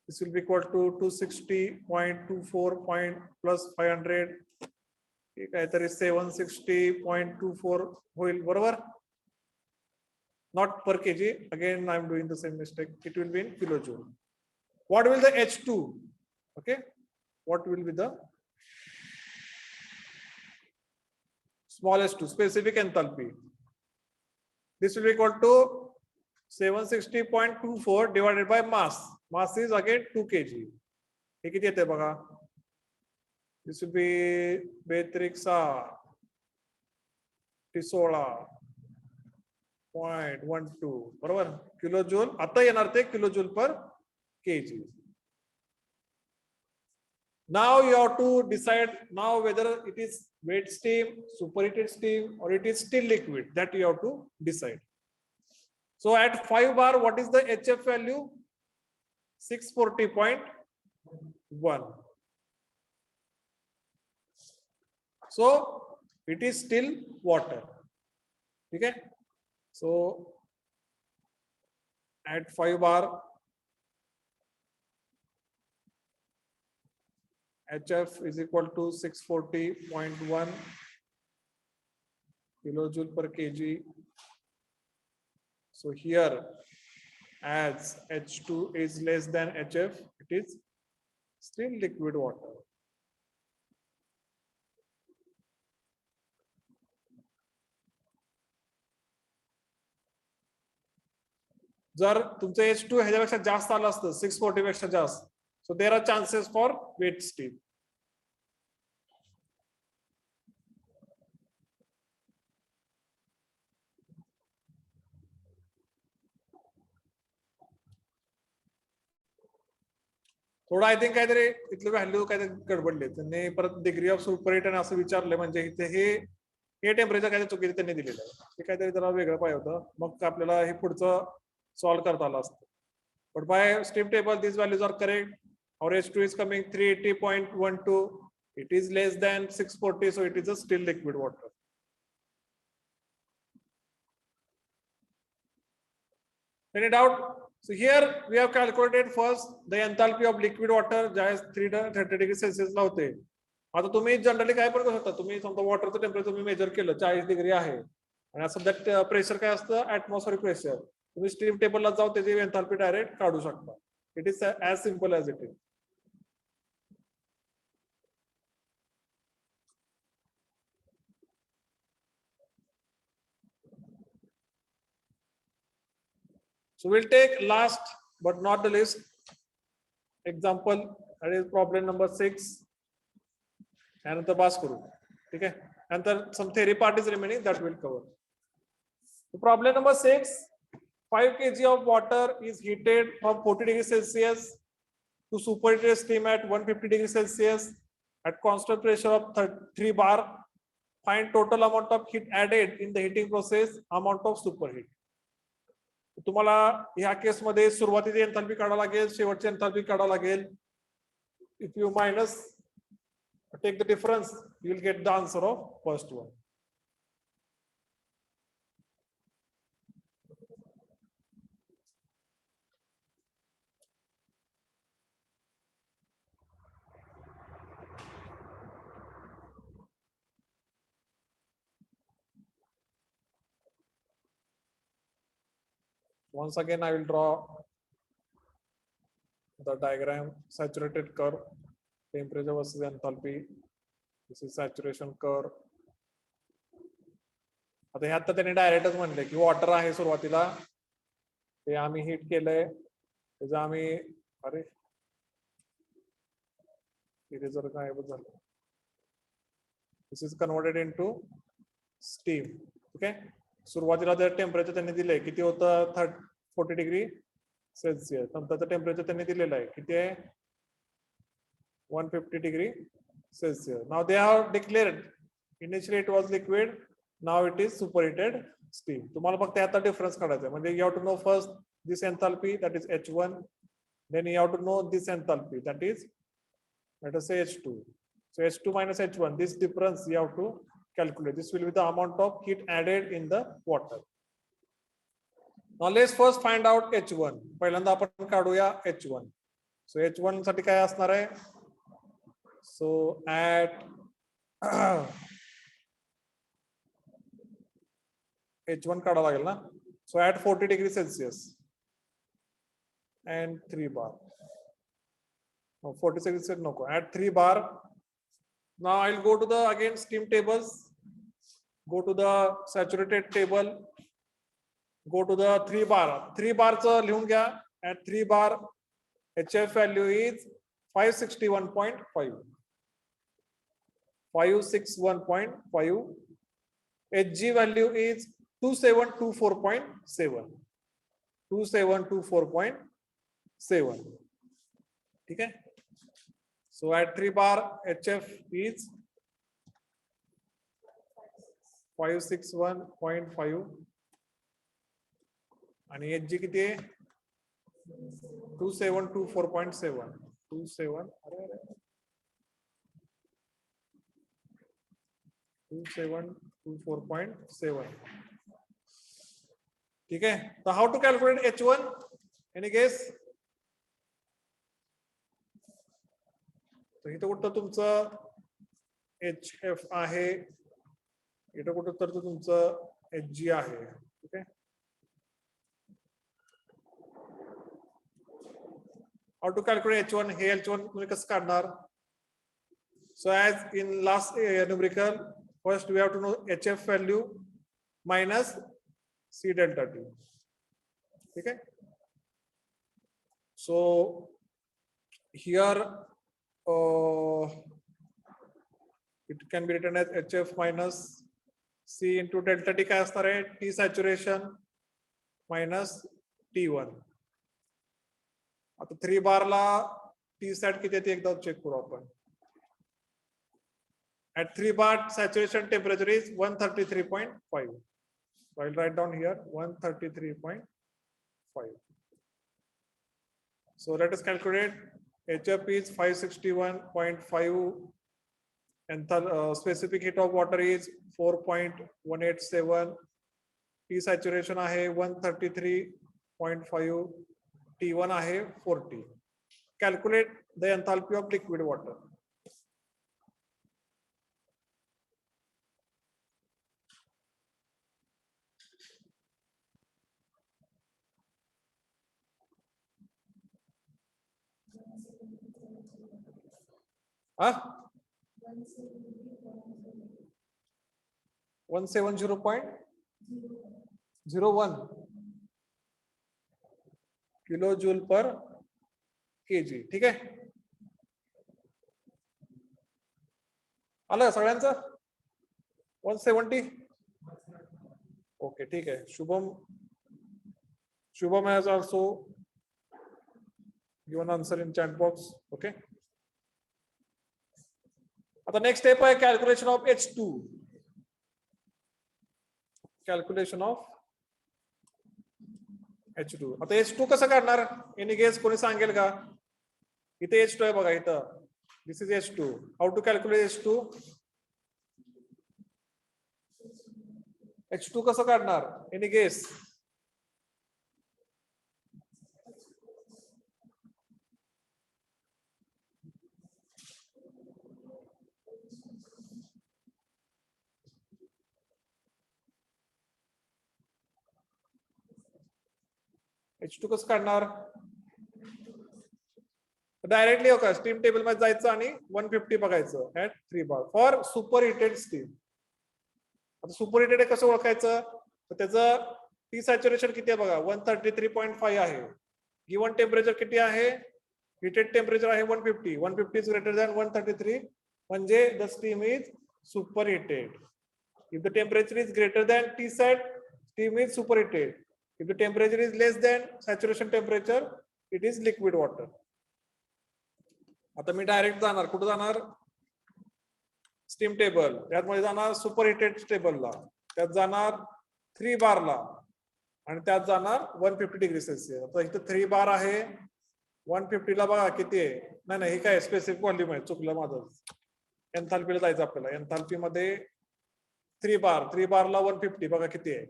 this will be equal to 260.24 plus 500. काहीतरी 760.24 होईल बरोबर. Not per kg. Again, I am doing the same mistake. It will be in kilojoule. What will the H2? Okay. What will be the smallest 2 specific enthalpy? This will be equal to 760.24 divided by mass. Mass is again 2 kg. हे किती येते बघा? This will be 16.12 बरोबर kilo joule. आता येणार ते kilo joule per KG. Now you have to decide now whether it is wet steam, superheated steam, or it is still liquid. That you have to decide. So at 5 bar, what is the HF value? 640.1. So it is still water. Okay. So at 5 bar, HF is equal to 640.1 kilojoule per kg. So here, as H2 is less than HF, it is still liquid water. जर तुमचं H2 ह्याच्यापेक्षा जास्त आलं असतं 640 पेक्षा जास्त, so there are chances for wet steam. थोडं I think काहीतरी इथलं व्हॅल्यू काहीतरी गडबडले. त्यांनी परत डिग्री ऑफ सुपरहिट असं विचारले, म्हणजे इथे हे टेम्परेचर काहीतरी चुकीचं त्यांनी दिलेलं आहे. हे काहीतरी जरा वेगळं पाहिजे होतं, मग आपल्याला हे पुढचं सॉल्व्ह करता आलं असतं. But by stream table these values are correct. Our H2 is coming 380.12. It is less than 640, so it is a still liquid water. Any doubt? So here we have calculated first the enthalpy of liquid water ज्यावेळेस 330 degree Celsius ला होते. आता तुम्ही generally काय पण करू शकता. तुम्ही समजा वॉटरचं टेम्परेचर तुम्ही मेजर केलं 40 डिग्री आहे आणि सध्या प्रेशर काय असतं ऍटमॉस्फेरिक प्रेशर. तुम्ही स्ट्रीम टेबलला जाऊ त्याची एन्थाल्पी डायरेक्ट काढू शकता. It is as simple as it is. So we'll take last but not the least example, that is problem number 6. यानंतर पास करू. ठीक आहे. नंतर some theory part is remaining, that will cover. So problem number 6, 5 kg of water is heated from 40 degrees Celsius to superheated steam at 150 degrees Celsius at constant pressure of 3 bar. find total amount of heat added in the heating process, amount of superheat. तुम्हाला ह्या केसमध्ये सुरुवातीची enthalpy काढावं लागेल, शेवटची enthalpy काढावं लागेल. If you minus, take the difference, you will get the answer of first one. Once again, I will draw the diagram, saturated curve, temperature versus enthalpy. This is saturation curve. आता ह्यात तर त्यांनी डायरेक्टच म्हणले की water आहे सुरुवातीला, ते आम्ही हीट केलंय, त्याचं आम्ही अरे इरेजर गायबच झालं. This is converted into steam. Okay, सुरुवातीला जर टेम्परेचर त्यांनी दिलंय किती होतं 40 डिग्री सेल्सिअस, नंतरचं टेम्परेचर त्यांनी दिलेलं आहे किती आहे 150 degree celsius. Now they have declared initially it was liquid, now it is superheated steam. तुम्हाला फक्त आता डिफरन्स काढायचा आहे. म्हणजे you have to know first this enthalpy that is H1, then you have to know this enthalpy that is, let us say H2. So H2 minus H1, this difference you have to calculate. This will be the amount of heat added in the water. Now let's first find out H1. पहिल्यांदा आपण काढूया H1. So H1 साठी काय असणार आहे? So at H1 काढावं लागेल ना. So at 40 degree Celsius and 3 bar. No, 46 no. At 3 bar. Now I'll go to the again steam tables. Go to the saturated table. Go to the 3 bar. 3 bar लिहून घ्या. At 3 bar, HF value is 561.5. 561.5. Hg value is 2724.7. 2724.7. ठीक है. So at 3 bar HF is 561.5 आणि Hg किती आहे 2724.7. 2724.7. ठीक है. So how to calculate H1? Any guess? तर इथं कुठं तुमचं HF आहे, इथं कुठं तर तुमचं Hg आहे. ठीक आहे. How to calculate H1? Hey H1 तुम्ही कसं काढणार? So as in last numerical, first we have to know HF value minus C delta T. ठीक है. So here it can be written as HF minus C into delta T. काय असणार आहे? T saturation minus T1. आता 3 बार ला T sat किती आहे ते एकदा चेक करू आपण. At 3 bar saturation temperature is 133.5. So I'll write down here 133.5. So let us calculate. HF is 561.5 and specific heat of water is 4.187. T saturation आहे 133.5. T1 आहे 40. Calculate the enthalpy of liquid water. Huh? 170.01 kilojoule per kg. ठीक आहे. आलं सगळ्यांचं 170. Okay ठीक आहे. Shubham has also given answer in chat box. Okay. आता next step आहे calculation of H2. Calculation of H2. आता H2 कसं काढणार? एनी गेस कोणी सांगेल का? इथे H2 आहे बघा इथं. This is H2. How to calculate H2? H2 कसं काढणार? Any guess? H2 कसं काढणार? डायरेक्टली हो का स्टीम टेबल मध्ये जायचं आणि 150 बघायचं at 3 bar for superheated steam. आता सुपर हिटेड कसं ओळखायचं? तर त्याचं टी सॅच्युरेशन किती आहे बघा 133.5 आहे. गिवन टेम्परेचर किती आहे? हिटेड टेम्परेचर आहे 150. 150 इज ग्रेटर दॅन 133 म्हणजे the steam is superheated. If the temperature is greater than T sat steam is superheated. If the temperature is less than saturation temperature it is liquid water. आता मी direct जाणार कुठे जाणार? Steam table त्यामध्ये जाणार super heated टेबलला, त्यात जाणार 3 बारला आणि त्यात जाणार 150 डिग्री सेल्सिअस. आता इथे 3 बार आहे 150 ला बघा किती आहे? नाही हे काय स्पेसिफिक व्हॉल्यूम आहे, चुकलं माझं. एन्थाल्पीला जायचं आपल्याला. एन्थाल्पी मध्ये 3 बारला 150 बघा किती आहे?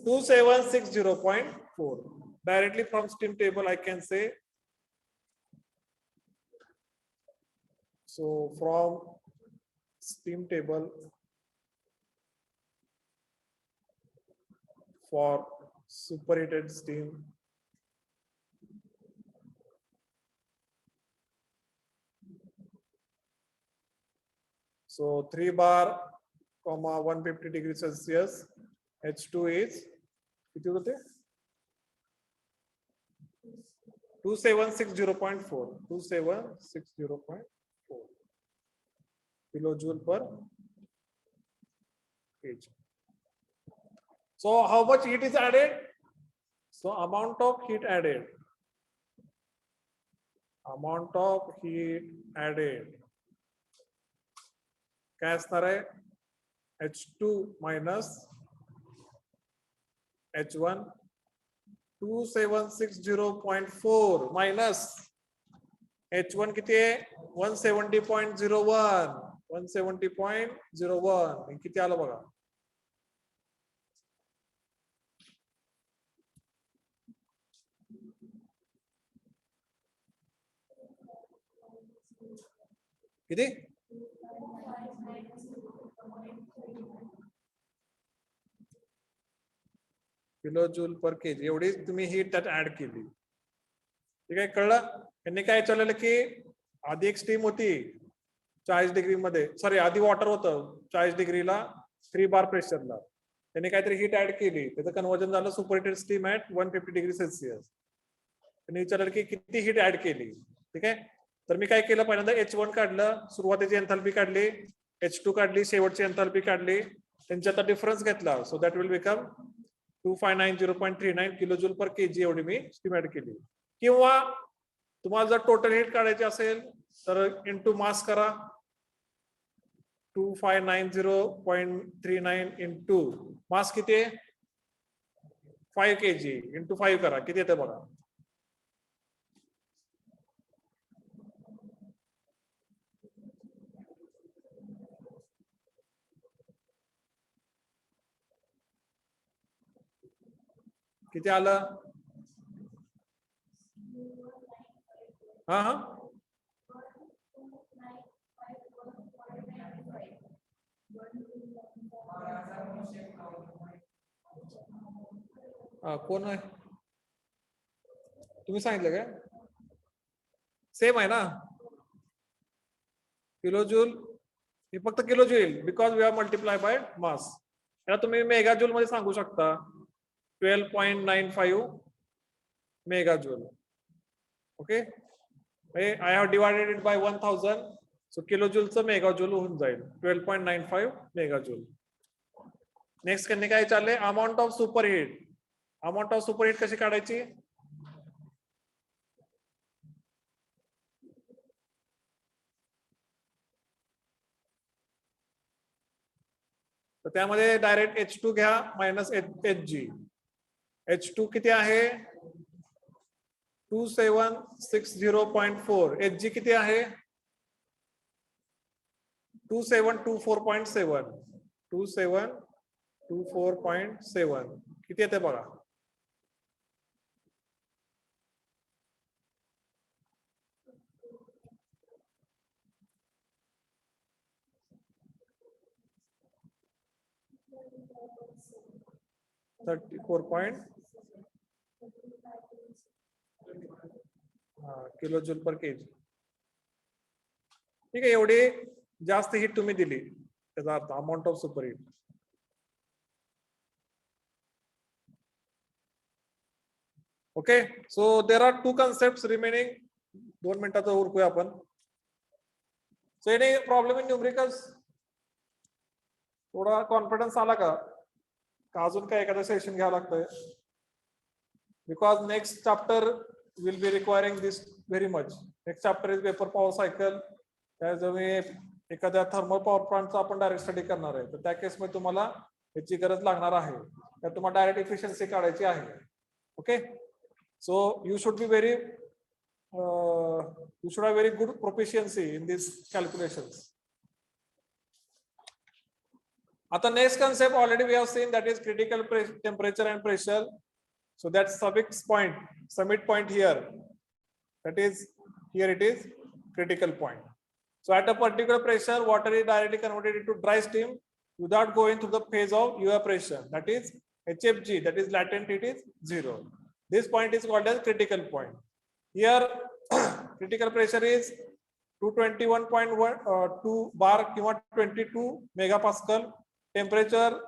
2760.4. Directly from steam table I can say. So from steam table for superheated steam, so 3 bar comma 150 degree Celsius H2 is किती होते? 2760.4 2760.4 kilojoule per kg. So how much heat is added? So amount of heat added काय असणार आहे? H2 minus H1 2760.4 minus H1 किती आहे? 170.01 170.01 किती आलं बघा? किती? किलो जूल पर केजी एवढी तुम्ही हीट त्यात ऍड केली. ठीक आहे, कळलं? यांनी काय विचारलेलं की आधी एक स्टीम होती 40 डिग्री मध्ये, सॉरी आधी वॉटर होतं 40 डिग्रीला 3 बार प्रेशरला. त्यांनी काहीतरी हीट ऍड केली, त्याचं कन्वर्जन झालं superheated steam at 150 degree celsius. त्यांनी विचारलं की किती हीट ऍड केली. ठीक आहे, तर मी काय केलं पहिल्यांदा H1 काढलं, सुरुवातीची एन्थाल्पी काढली, H2 काढली, शेवटची एन्थाल्पी काढली, त्यांच्यात डिफरन्स घेतला. So that will become 2590.39 kilojoule per KG एवढी मी स्टीम ऍड केली. किंवा तुम्हाला जर टोटल हीट काढायची असेल तर इंटू मास करा. 2590.39 इंटू मास किती आहे? 5 kg इंटू 5 करा, किती येते बघा? किती आलं? हा कोण आहे? तुम्ही सांगितलं काय? सेम आहे ना? किलोजूल हे फक्त किलोजूल येईल because we are multiply by mass. याला तुम्ही मेगाजूल मध्ये सांगू शकता. 12.95 megajoule. Okay, I have divided it by 1000. So किलोजूलचं मेगाजूल होऊन जाईल 12.95 मेगाजूल. नेक्स्ट त्यांनी काय चाललंय? Amount of superheat. Amount of superheat कशी काढायची? तर त्यामध्ये डायरेक्ट H2 घ्या मायनस Hg. H2 किती आहे 2760.4. Hg किती आहे 2724.7. 2724.7 किती येते बघा. Kilo joule per kg. ठीक आहे, एवढी जास्त हीट तुम्ही दिली त्याचा अर्थ amount of super heat. Okay, so there are two concept remaining. 2 मिनिटाचं उरकूया आपण. So any problem in numericals? थोडा कॉन्फिडन्स आला का अजून काय एखादं सेशन घ्यावं लागतंय? Because next chapter will be requiring this very much. Next chapter is vapour power cycle. एखाद्या थर्मल पॉवर प्लांटचा आपण डायरेक्ट स्टडी करणार आहे, तर त्या केसमध्ये तुम्हाला याची गरज लागणार आहे. तर तुम्हाला डायरेक्ट इफिशियन्सी काढायची आहे. Okay, so you should be very you should have very good proficiency in these calculations. At the next concept already we have seen, that is critical temperature and pressure. So that's summit point here. That is, here it is critical point. So at a particular pressure, water is directly converted into dry steam without going through the phase of evaporation. That is HFG, that is latent heat is 0. This point is called as critical point. Here critical pressure is 221.2 bar किंवा 22 megapascal. Temperature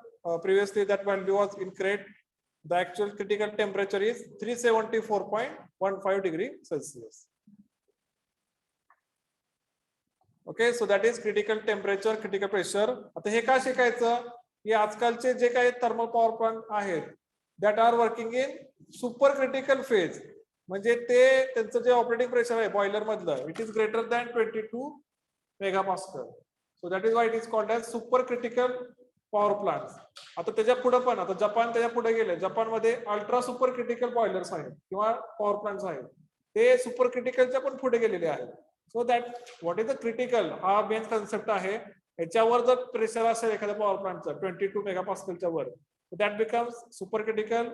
previously that value was incorrect. The actual critical temperature is 374.15 degree Celsius. Okay, so that is critical temperature, critical pressure. आता हे का शिकायचं की आजकालचे जे काही thermal power plant आहेत that are working in super critical phase, म्हणजे ते त्यांचं जे ऑपरेटिंग प्रेशर आहे बॉयलर मधलं, it is greater than 22 megapascal. So that is why it is called as supercritical power plants. आता त्याच्या पुढे पण, आता जपान त्याच्या पुढे गेले. जपानमध्ये अल्ट्रा सुपर क्रिटिकल बॉयलर्स आहेत किंवा पॉवर प्लांट्स आहेत, ते सुपर क्रिटिकलच्या पण पुढे गेलेले आहेत. So that what is the critical, हा मेन कन्सेप्ट आहे. याच्यावर जर प्रेशर असेल एखाद्या पॉवर प्लांटचं 22 मेगापास्कलच्या वर, that becomes super critical.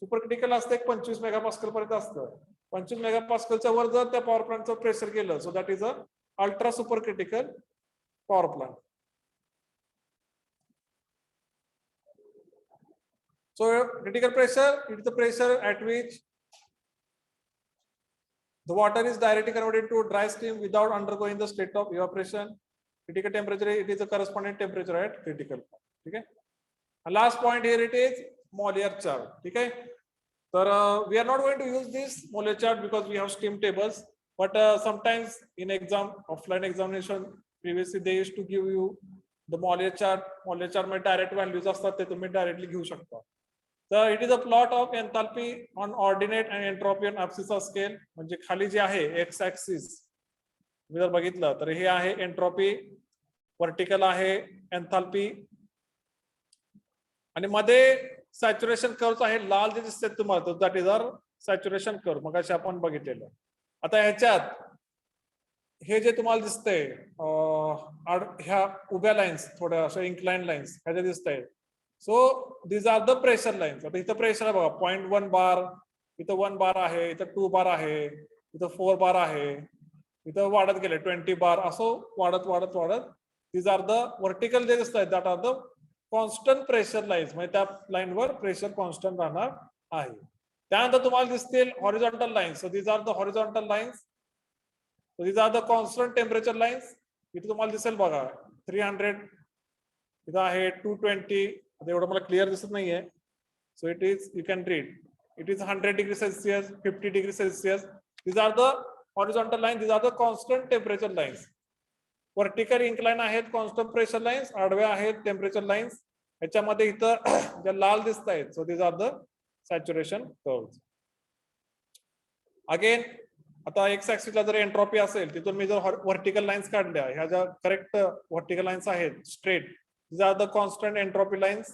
Super critical असतं एक 25 मेगापास्कल पर्यंत असतं. 25 मेगापास्कलच्या वर जर त्या पॉवर प्लांटचं प्रेशर गेलं, सो that is a ultra super critical power plant. So critical pressure, it is the pressure at which the water is directly converted to dry steam without undergoing the state of evaporation. Critical temperature, it is the corresponding temperature at critical point. Okay. And last point here it is molar chart. Okay. So we are not going to use this molar chart because we have steam tables. But sometimes in exam, offline examination, previously they used to give you the molar chart. Molar chart मध्ये direct values असतात, ते तुम्ही directly घेऊ शकता. So it is a plot of enthalpy on ordinate and entropy on abscissa scale. म्हणजे खाली जे आहे x axis मी जर बघितलं तर हे आहे एंट्रोपी, वर्टिकल आहे एंथाल्पी, आणि मध्ये सॅच्युरेशन कर्व आहे. लाल जे दिसते तुम्हाला that is our saturation curve, मग असे आपण बघितलेलं. आता ह्याच्यात हे जे तुम्हाला दिसतंय ह्या उभ्या लाईन्स, थोड्या अशा इन्क्लाइन लाईन्स ह्या जे दिसत आहेत, so these are the pressure lines. आता इथं प्रेशर आहे बघा 0.1 बार, इथं 1 बार आहे, इथं 2 बार आहे, इथं 4 बार आहे, इथं वाढत गेले 20 बार, असं वाढत वाढत वाढत. दीज आर द वर्टिकल जे दिसत आहेत that are the constant pressure lines, म्हणजे त्या लाईनवर प्रेशर कॉन्स्टंट राहणार आहे. त्यानंतर तुम्हाला दिसतील horizontal lines. So these are the horizontal lines. So these are the constant temperature lines. इथे तुम्हाला दिसेल बघा 300, इथं आहे 220. एवढं मला क्लिअर दिसत नाहीये. So it is, you can read, it is 100 degree celsius, 50 degree celsius. These are the horizontal line, these are the constant temperature lines. Vertical incline आहेत कॉन्स्टंट प्रेशर लाईन्स, आडव्या आहेत टेम्परेचर लाईन्स. याच्यामध्ये इथं ज्या लाल दिसत आहेत, so these are the saturation curves. Again आता एक्स ऍक्सिसला जर एंट्रॉपी असेल, तिथून मी जर व्हर्टिकल लाईन्स काढल्या, ह्या ज्या करेक्ट व्हर्टिकल लाईन्स आहेत straight, These are the constant entropy lines.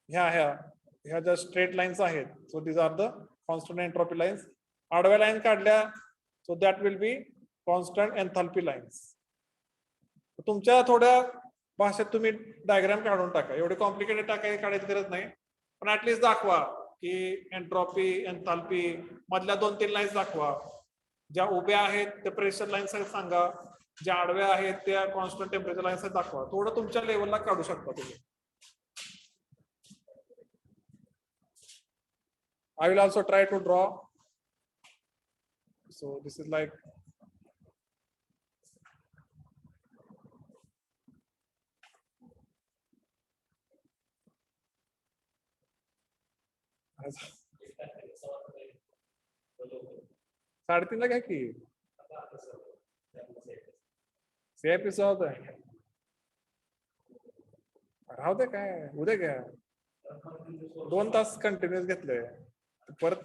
ह्या ज्या स्ट्रेट लाईन्स आहेत, सो these are the constant entropy lines. आडव्या लाईन काढल्या, so that will be constant enthalpy lines. तुमच्या थोड्या भाषेत तुम्ही डायग्राम काढून टाका, एवढे कॉम्प्लिकेटेड काढायची गरज नाही, पण ऍटलीस्ट दाखवा की एंट्रॉपी एन्थाल्पी मधल्या 2-3 लाईन्स दाखवा. ज्या उभ्या आहेत त्या प्रेशर लाईन्स सांगा, ज्या आडव्या आहेत त्या कॉन्स्टंट टेम्परेचर लाईन्स दाखवा. थोडं तुमच्या लेवलला काढू शकता तुम्ही. I will also try to draw. So this is like साडेतीनला घ्या की से एपिसोड राहू दे, काय उद्या घ्या. 2 तास कंटिन्यूस घेतले परत.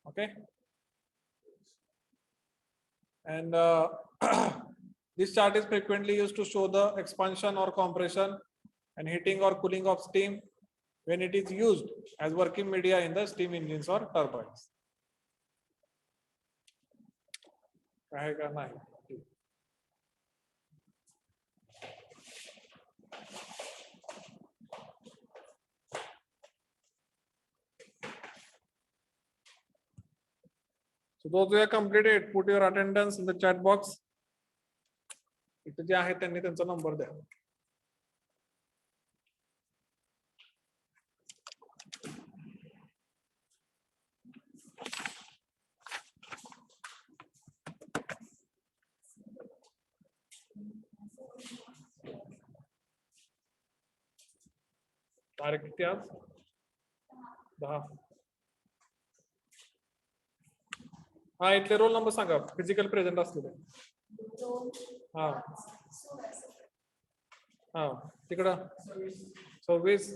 Okay, and this chart is frequently used to show the expansion or compression and heating or cooling of steam when it is used as working media in the steam engines or turbines. काय का नाही. So those who have completed, put your attendance in the chat box. इथे जे आहे त्यांनी त्यांचा number द्या. तारीख किती आज? 10. हा, इथले रोल नंबर सांगा फिजिकल प्रेझेंट असलेले. हा हा तिकडं 26.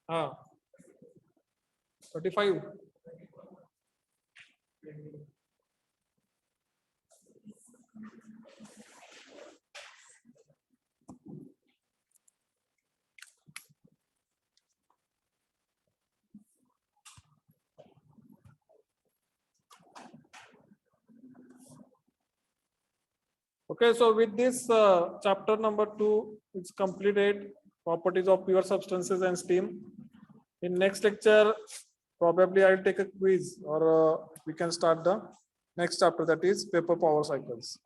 हा 35. Okay, so with this chapter number 2 is completed, properties of pure substances and steam. In next lecture, probably I'll take a quiz, or we can start the next chapter, that is vapor power cycles.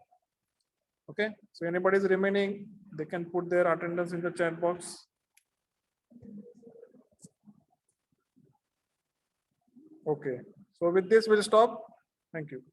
Okay, so anybody is remaining, they can put their attendance in the chat box. Okay, so with this we'll stop. Thank you.